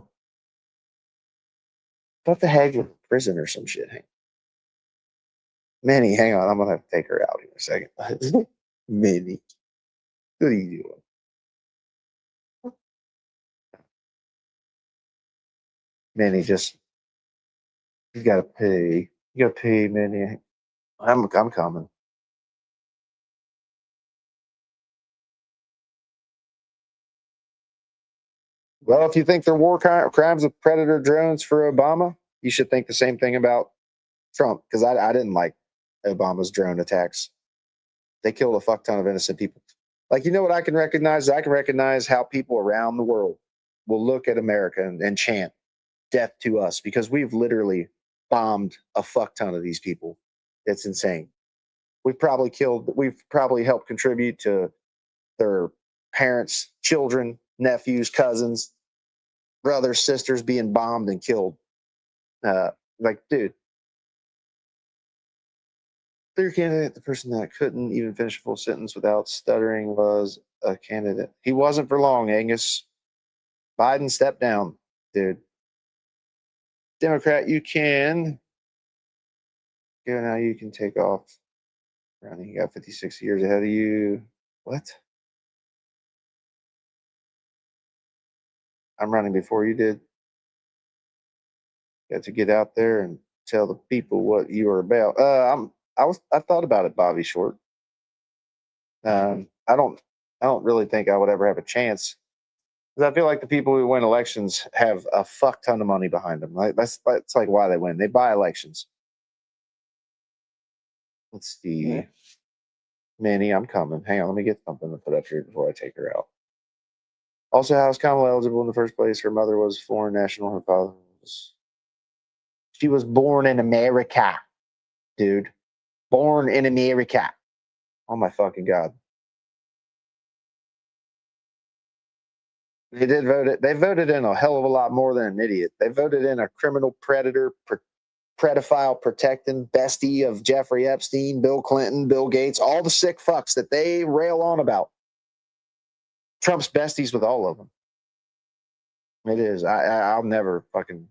thought The Hague was a prison or some shit. Minnie, hang on. I'm going to have to take her out here in a second. Minnie, what are you doing? Minnie, you got to pee. You got to pee, Minnie. I'm coming. Well, if you think they're crimes with predator drones for Obama, you should think the same thing about Trump, because I didn't like Obama's drone attacks. They killed a fuck ton of innocent people. Like, you know what I can recognize? I can recognize how people around the world will look at America and chant death to us, because we've literally bombed a fuck ton of these people. It's insane. We've probably helped contribute to their parents, children, nephews, cousins, brothers, sisters being bombed and killed. Like, dude, clear candidate, the person that couldn't even finish a full sentence without stuttering was a candidate. He wasn't for long, Angus. Biden, step down, dude. Democrat, you can. Yeah, now you can take off running. You got 56 years ahead of you. What? I'm running before you did. You got to get out there and tell the people what you are about. I thought about it, Bobby Short. I don't really think I would ever have a chance, because I feel like the people who win elections have a fuck ton of money behind them. Right? That's like why they win. They buy elections. Let's see. Minnie, I'm coming. Hang on, let me get something to put up here before I take her out. Also, how is Kamala eligible in the first place? Her mother was foreign national. Her father was. She was born in America, dude. Born in America. Oh my fucking God. They did vote it. They voted in a hell of a lot more than an idiot. They voted in a criminal predator, pedophile protecting bestie of Jeffrey Epstein, Bill Clinton, Bill Gates, all the sick fucks that they rail on about. Trump's besties with all of them. It is. I'll never fucking.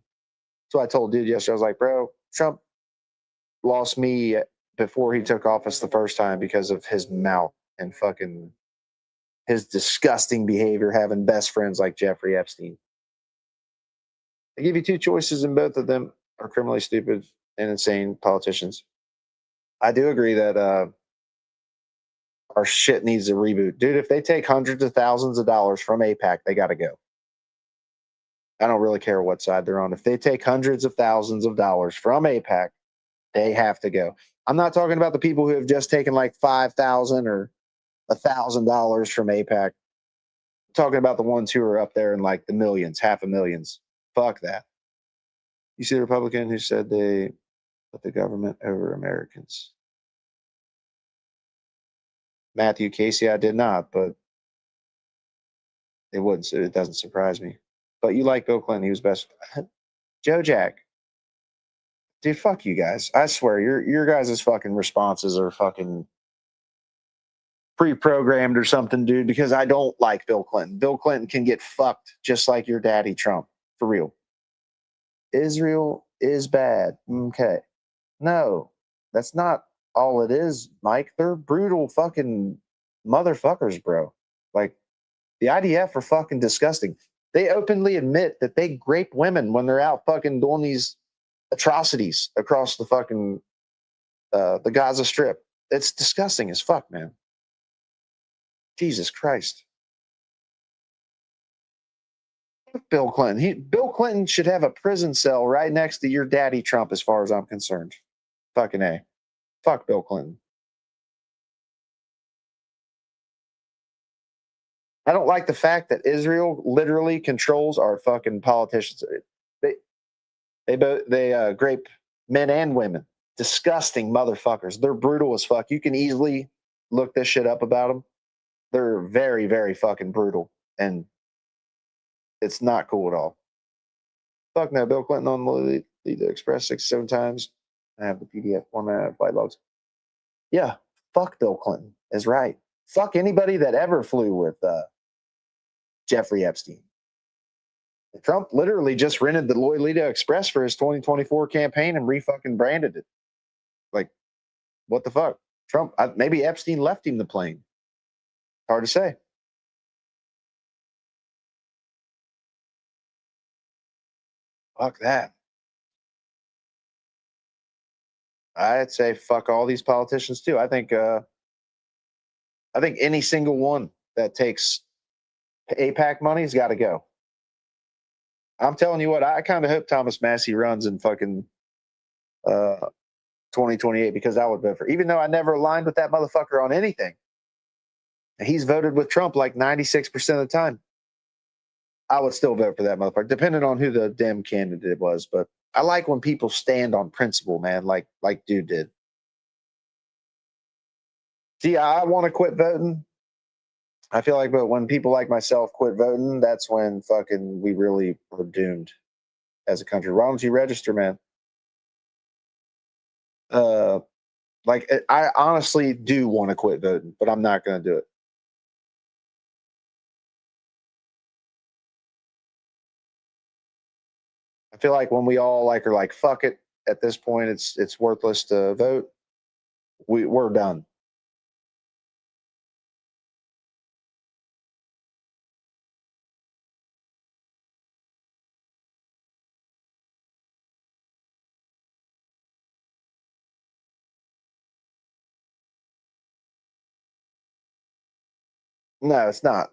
So I told dude yesterday, I was like, bro, Trump lost me before he took office the first time because of his mouth and fucking his disgusting behavior, having best friends like Jeffrey Epstein. They give you two choices, and both of them are criminally stupid and insane politicians. I do agree that our shit needs a reboot. Dude, if they take hundreds of thousands of dollars from AIPAC, they got to go. I don't really care what side they're on. If they take hundreds of thousands of dollars from AIPAC, they have to go. I'm not talking about the people who have just taken like $5,000 or $1,000 from AIPAC. I'm talking about the ones who are up there in like the millions, half a millions. Fuck that. You see the Republican who said they put the government over Americans. Matthew Casey, I did not, but it wouldn't. It doesn't surprise me. But you like Bill Clinton. He was best. Joe Jack. Dude, fuck you guys. I swear, your guys' fucking responses are fucking pre-programmed or something, dude, because I don't like Bill Clinton. Bill Clinton can get fucked just like your daddy Trump. For real. Israel is bad. Okay. No, that's not all it is, Mike. They're brutal fucking motherfuckers, bro. Like, the IDF are fucking disgusting. They openly admit that they grape women when they're out fucking doing these atrocities across the fucking the Gaza Strip. It's disgusting as fuck, man. Jesus Christ. Bill Clinton. Bill Clinton should have a prison cell right next to your daddy Trump, as far as I'm concerned. Fucking A. Fuck Bill Clinton. I don't like the fact that Israel literally controls our fucking politicians. They grape men and women. Disgusting motherfuckers. They're brutal as fuck. You can easily look this shit up about them. They're very, very fucking brutal, and it's not cool at all. Fuck no, Bill Clinton on the Express 6 or 7 times. I have the PDF format of flight logs. Yeah, fuck Bill Clinton is right. Fuck anybody that ever flew with Jeffrey Epstein. Trump literally just rented the Lolita Express for his 2024 campaign and re-fucking branded it. Like, what the fuck? Trump, maybe Epstein left him the plane. Hard to say. Fuck that. I'd say fuck all these politicians too. I think any single one that takes APAC money's got to go. I'm telling you what, I kind of hope Thomas Massey runs in fucking 2028 because I would vote for, even though I never aligned with that motherfucker on anything. He's voted with Trump like 96% of the time. I would still vote for that motherfucker, depending on who the damn candidate was. But I like when people stand on principle, man, like dude did. See, I want to quit voting. I feel like, but when people like myself quit voting, that's when fucking we really are doomed as a country. Why don't you register, man? Like I honestly do want to quit voting, but I'm not going to do it. I feel like when we all are like, fuck it, at this point, it's worthless to vote. We're done. No, it's not.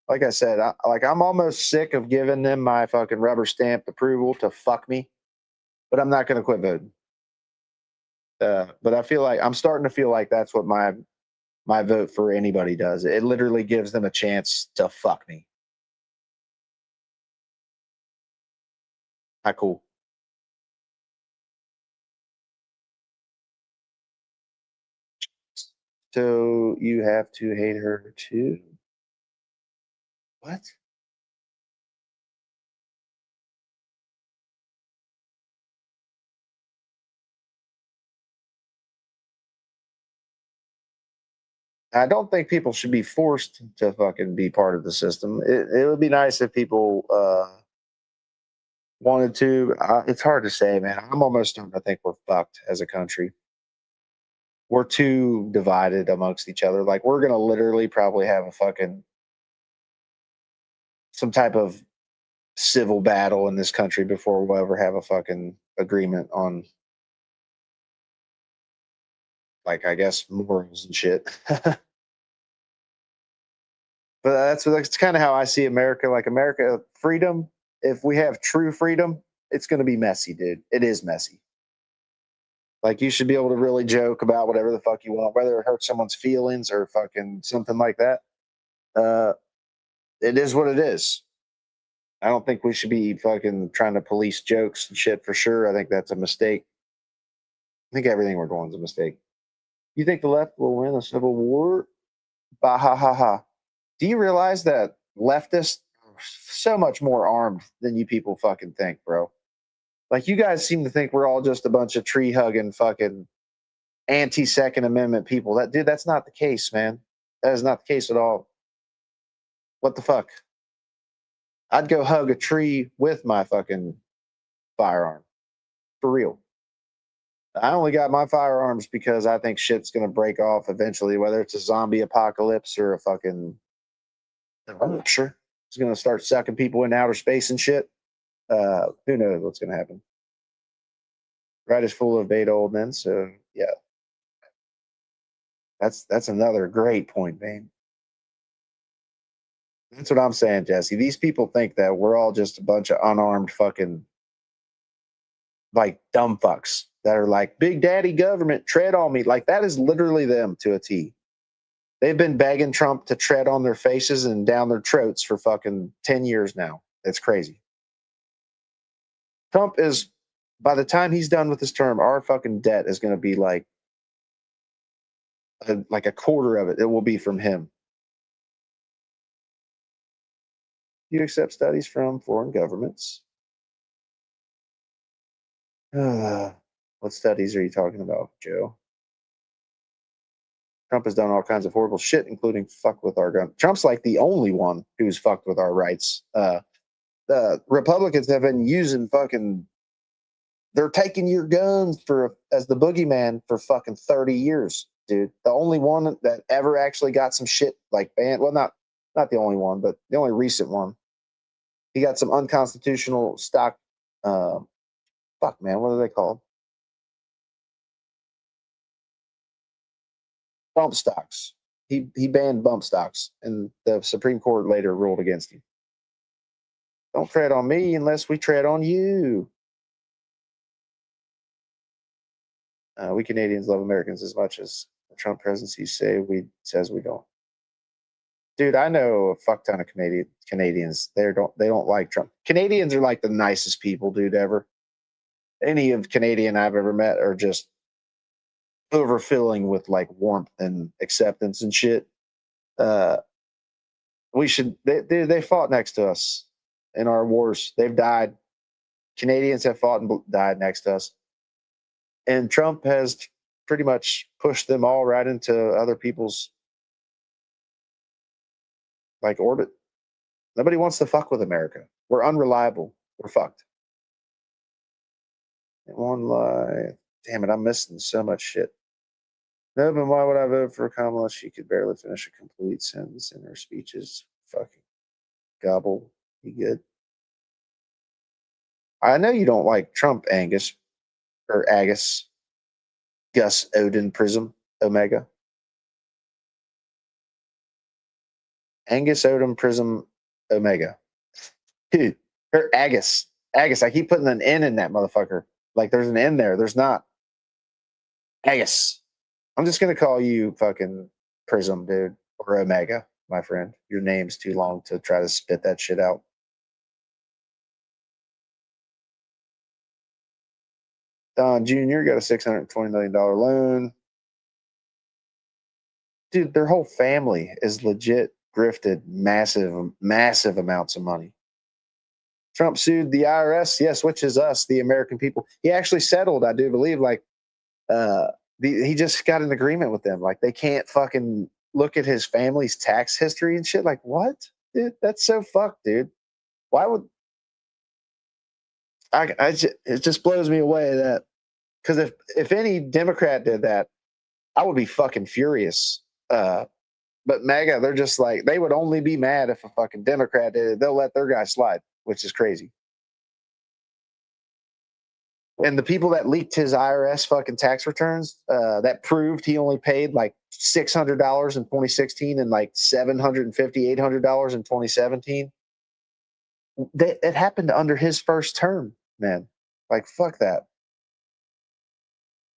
Like I said, I'm almost sick of giving them my fucking rubber stamped approval to fuck me, but I'm not going to quit voting. But I feel like I'm starting to feel like that's what my vote for anybody does. It literally gives them a chance to fuck me. How cool. So you have to hate her too? What? I don't think people should be forced to fucking be part of the system. It would be nice if people wanted to. It's hard to say, man. I'm almost starting to think we're fucked as a country. We're too divided amongst each other. Like we're gonna literally probably have a fucking some type of civil battle in this country before we'll ever have a fucking agreement on, like, I guess morals and shit. But that's kind of how I see America. Like America, freedom. If we have true freedom, it's going to be messy, dude. It is messy. Like you should be able to really joke about whatever the fuck you want, whether it hurts someone's feelings or fucking something like that. It is what it is. I don't think we should be fucking trying to police jokes and shit for sure. I think that's a mistake. I think everything we're doing is a mistake. You think the left will win a civil war? Bah ha ha ha. Do you realize that leftists are so much more armed than you people fucking think, bro? Like you guys seem to think we're all just a bunch of tree hugging fucking anti-Second Amendment people. That's not the case, man. That is not the case at all. What the fuck? I'd go hug a tree with my fucking firearm. For real. I only got my firearms because I think shit's gonna break off eventually, whether it's a zombie apocalypse or a fucking sure it's gonna start sucking people into outer space and shit. Who knows what's gonna happen? Right is full of beta old men, so yeah. That's another great point, man. That's what I'm saying, Jesse. These people think that we're all just a bunch of unarmed fucking like dumb fucks that are like, Big Daddy government, tread on me. Like that is literally them to a T. They've been begging Trump to tread on their faces and down their throats for fucking 10 years now. It's crazy. Trump is, by the time he's done with his term, our fucking debt is going to be like a quarter of it. It will be from him. You accept studies from foreign governments. What studies are you talking about, Joe? Trump has done all kinds of horrible shit, including fuck with our gun. Trump's like the only one who's fucked with our rights. The Republicans have been using fucking, they're taking your guns as the boogeyman for fucking 30 years, dude. The only one that ever actually got some shit like banned. Well, not the only one, but the only recent one. He got some unconstitutional stock. Fuck, man, what are they called? Bump stocks. He banned bump stocks, and the Supreme Court later ruled against him. Don't tread on me unless we tread on you. We Canadians love Americans as much as the Trump presidency says we don't. Dude, I know a fuck ton of Canadians. They don't like Trump. Canadians are like the nicest people, dude, ever. Any of Canadian I've ever met are just overfilling with like warmth and acceptance and shit. They fought next to us in our wars. They've died. Canadians have fought and died next to us. And Trump has pretty much pushed them all right into other people's like orbit. Nobody wants to fuck with America. We're unreliable. We're fucked. And one lie. Damn it, I'm missing so much shit. No, but why would I vote for Kamala? She could barely finish a complete sentence in her speeches. Fucking gobble. You good? I know you don't like Trump, Angus. Or Agus. Gus Odin Prism Omega. Angus Odin Prism Omega. Dude, or Agus. Agus. I keep putting an N in that motherfucker. Like there's an N there. There's not. Agus. I'm just going to call you fucking Prism, dude. Or Omega, my friend. Your name's too long to try to spit that shit out. Don Jr. got a $620 million loan. Dude, their whole family is legit grifted massive amounts of money. Trump sued the IRS. Yes, which is us, the American people. He actually settled, I do believe, like he just got an agreement with them. Like they can't fucking look at his family's tax history and shit. Like what? Dude, that's so fucked, dude. Why would it just blows me away that because if any Democrat did that, I would be fucking furious. But MAGA, they're just like, they would only be mad if a fucking Democrat did it. They'll let their guy slide, which is crazy. And the people that leaked his IRS fucking tax returns, that proved he only paid like $600 in 2016 and like $750, $800 in 2017. It happened under his first term, man. Like, fuck that.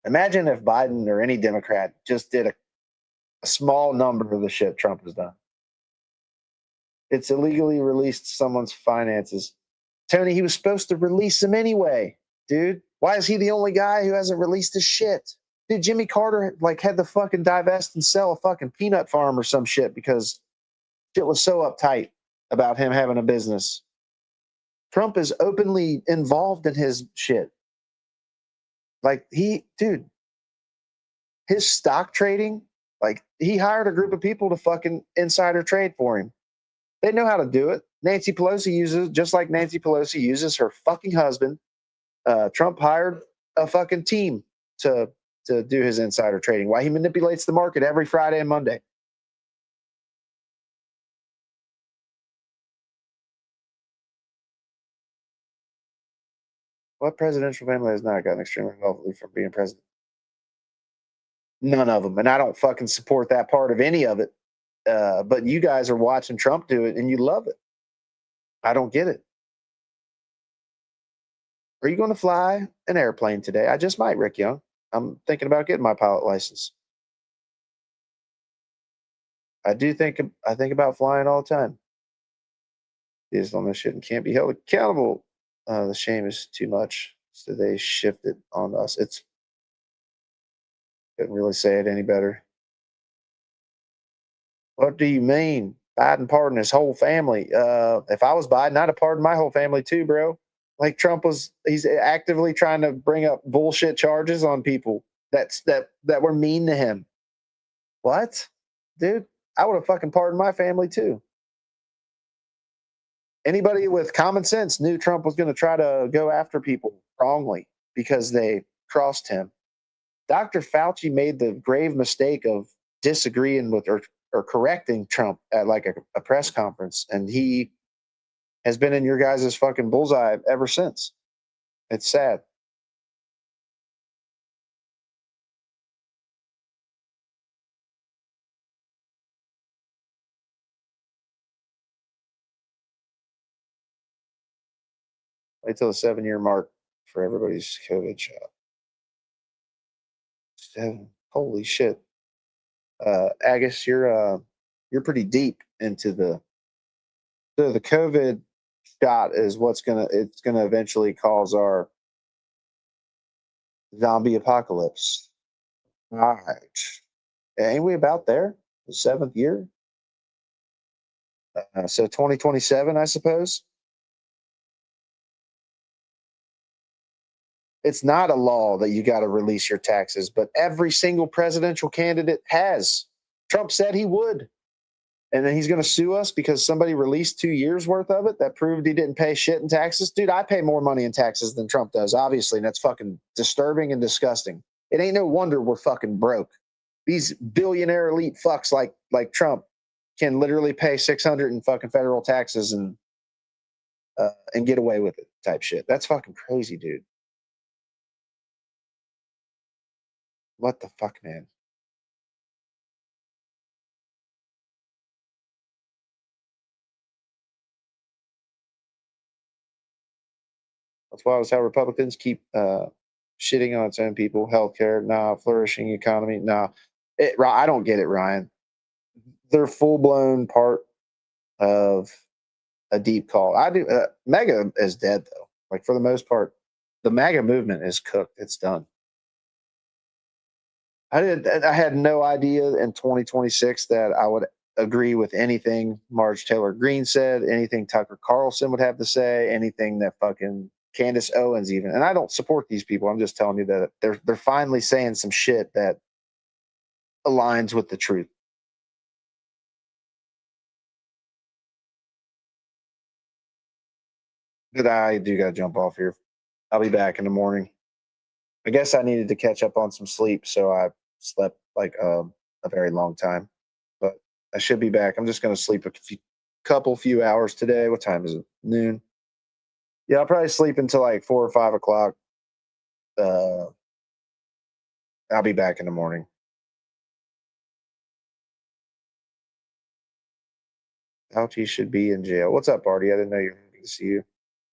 Imagine if Biden or any Democrat just did a small number of the shit Trump has done. It's illegally released someone's finances. Tony, he was supposed to release them anyway, dude. Why is he the only guy who hasn't released his shit? Dude, Jimmy Carter like had to fucking divest and sell a fucking peanut farm or some shit because shit was so uptight about him having a business. Trump is openly involved in his shit. Like dude, his stock trading, like he hired a group of people to fucking insider trade for him. They know how to do it. Nancy Pelosi uses, just like Nancy Pelosi uses her fucking husband. Trump hired a fucking team to do his insider trading. Why he manipulates the market every Friday and Monday. What presidential family has not gotten extremely wealthy from being president? None of them. And I don't fucking support that part of any of it. But you guys are watching Trump do it and you love it. I don't get it. Are you going to fly an airplane today? I just might, Rick Young. I'm thinking about getting my pilot license. I think about flying all the time. Is on this shit and can't be held accountable. The shame is too much. So they shift it on us. Couldn't really say it any better. What do you mean? Biden pardoned his whole family. If I was Biden, I'd have pardoned my whole family too, bro. Like Trump he's actively trying to bring up bullshit charges on people that were mean to him. What? Dude, I would have fucking pardoned my family too. Anybody with common sense knew Trump was going to try to go after people wrongly because they crossed him. Dr. Fauci made the grave mistake of disagreeing with or correcting Trump at like a press conference, and he has been in your guys' fucking bullseye ever since. It's sad. Wait till the 7-year mark for everybody's COVID shot. 7. Holy shit. Agus, you're pretty deep into the COVID shot is it's gonna eventually cause our zombie apocalypse. All right. Ain't we about there? The 7th year? So 2027, I suppose. It's not a law that you got to release your taxes, but every single presidential candidate has. Trump said he would. And then he's going to sue us because somebody released 2 years worth of it that proved he didn't pay shit in taxes. Dude, I pay more money in taxes than Trump does, obviously. And that's fucking disturbing and disgusting. It ain't no wonder we're fucking broke. These billionaire elite fucks like Trump can literally pay 600 in fucking federal taxes and get away with it type shit. That's fucking crazy, dude. What the fuck, man? That's why I was how Republicans keep shitting on its own people. Healthcare, nah. Flourishing economy, nah. I don't get it, Ryan. They're full blown part of a deep call. I do. MAGA is dead though. Like for the most part, the MAGA movement is cooked. It's done. I had no idea in 2026 that I would agree with anything Marge Taylor Greene said, anything Tucker Carlson would have to say, anything that fucking Candace Owens even. And I don't support these people. I'm just telling you that they're finally saying some shit that aligns with the truth. But I do got to jump off here. I'll be back in the morning. I guess I needed to catch up on some sleep, so I slept like a very long time. But I should be back. I'm just going to sleep a few hours today. What time is it? Noon. Yeah, I'll probably sleep until like 4 or 5 o'clock. I'll be back in the morning. Fauci should be in jail. What's up, Artie? I didn't know you were happy to see you.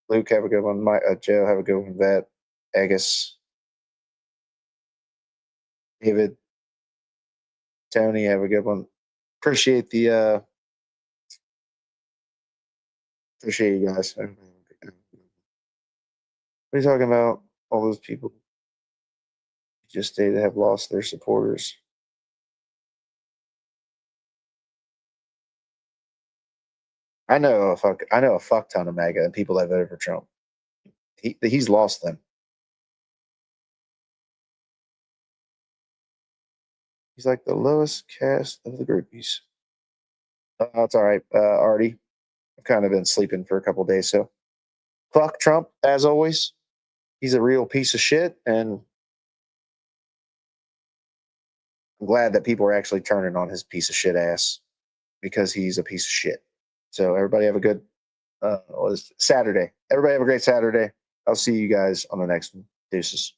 Luke, have a good one. Joe, have a good one. Vet, Agus, David, Tony, have a good one. Appreciate you guys. What are you talking about? All those people just they have lost their supporters. I know a fuck ton of MAGA and people that voted for Trump. He's lost them. He's like the lowest caste of the groupies. It's all right, Artie. I've kind of been sleeping for a couple days, so fuck Trump as always. He's a real piece of shit, and I'm glad that people are actually turning on his piece of shit ass because he's a piece of shit. So everybody have a good Saturday. Everybody have a great Saturday. I'll see you guys on the next one. Deuces.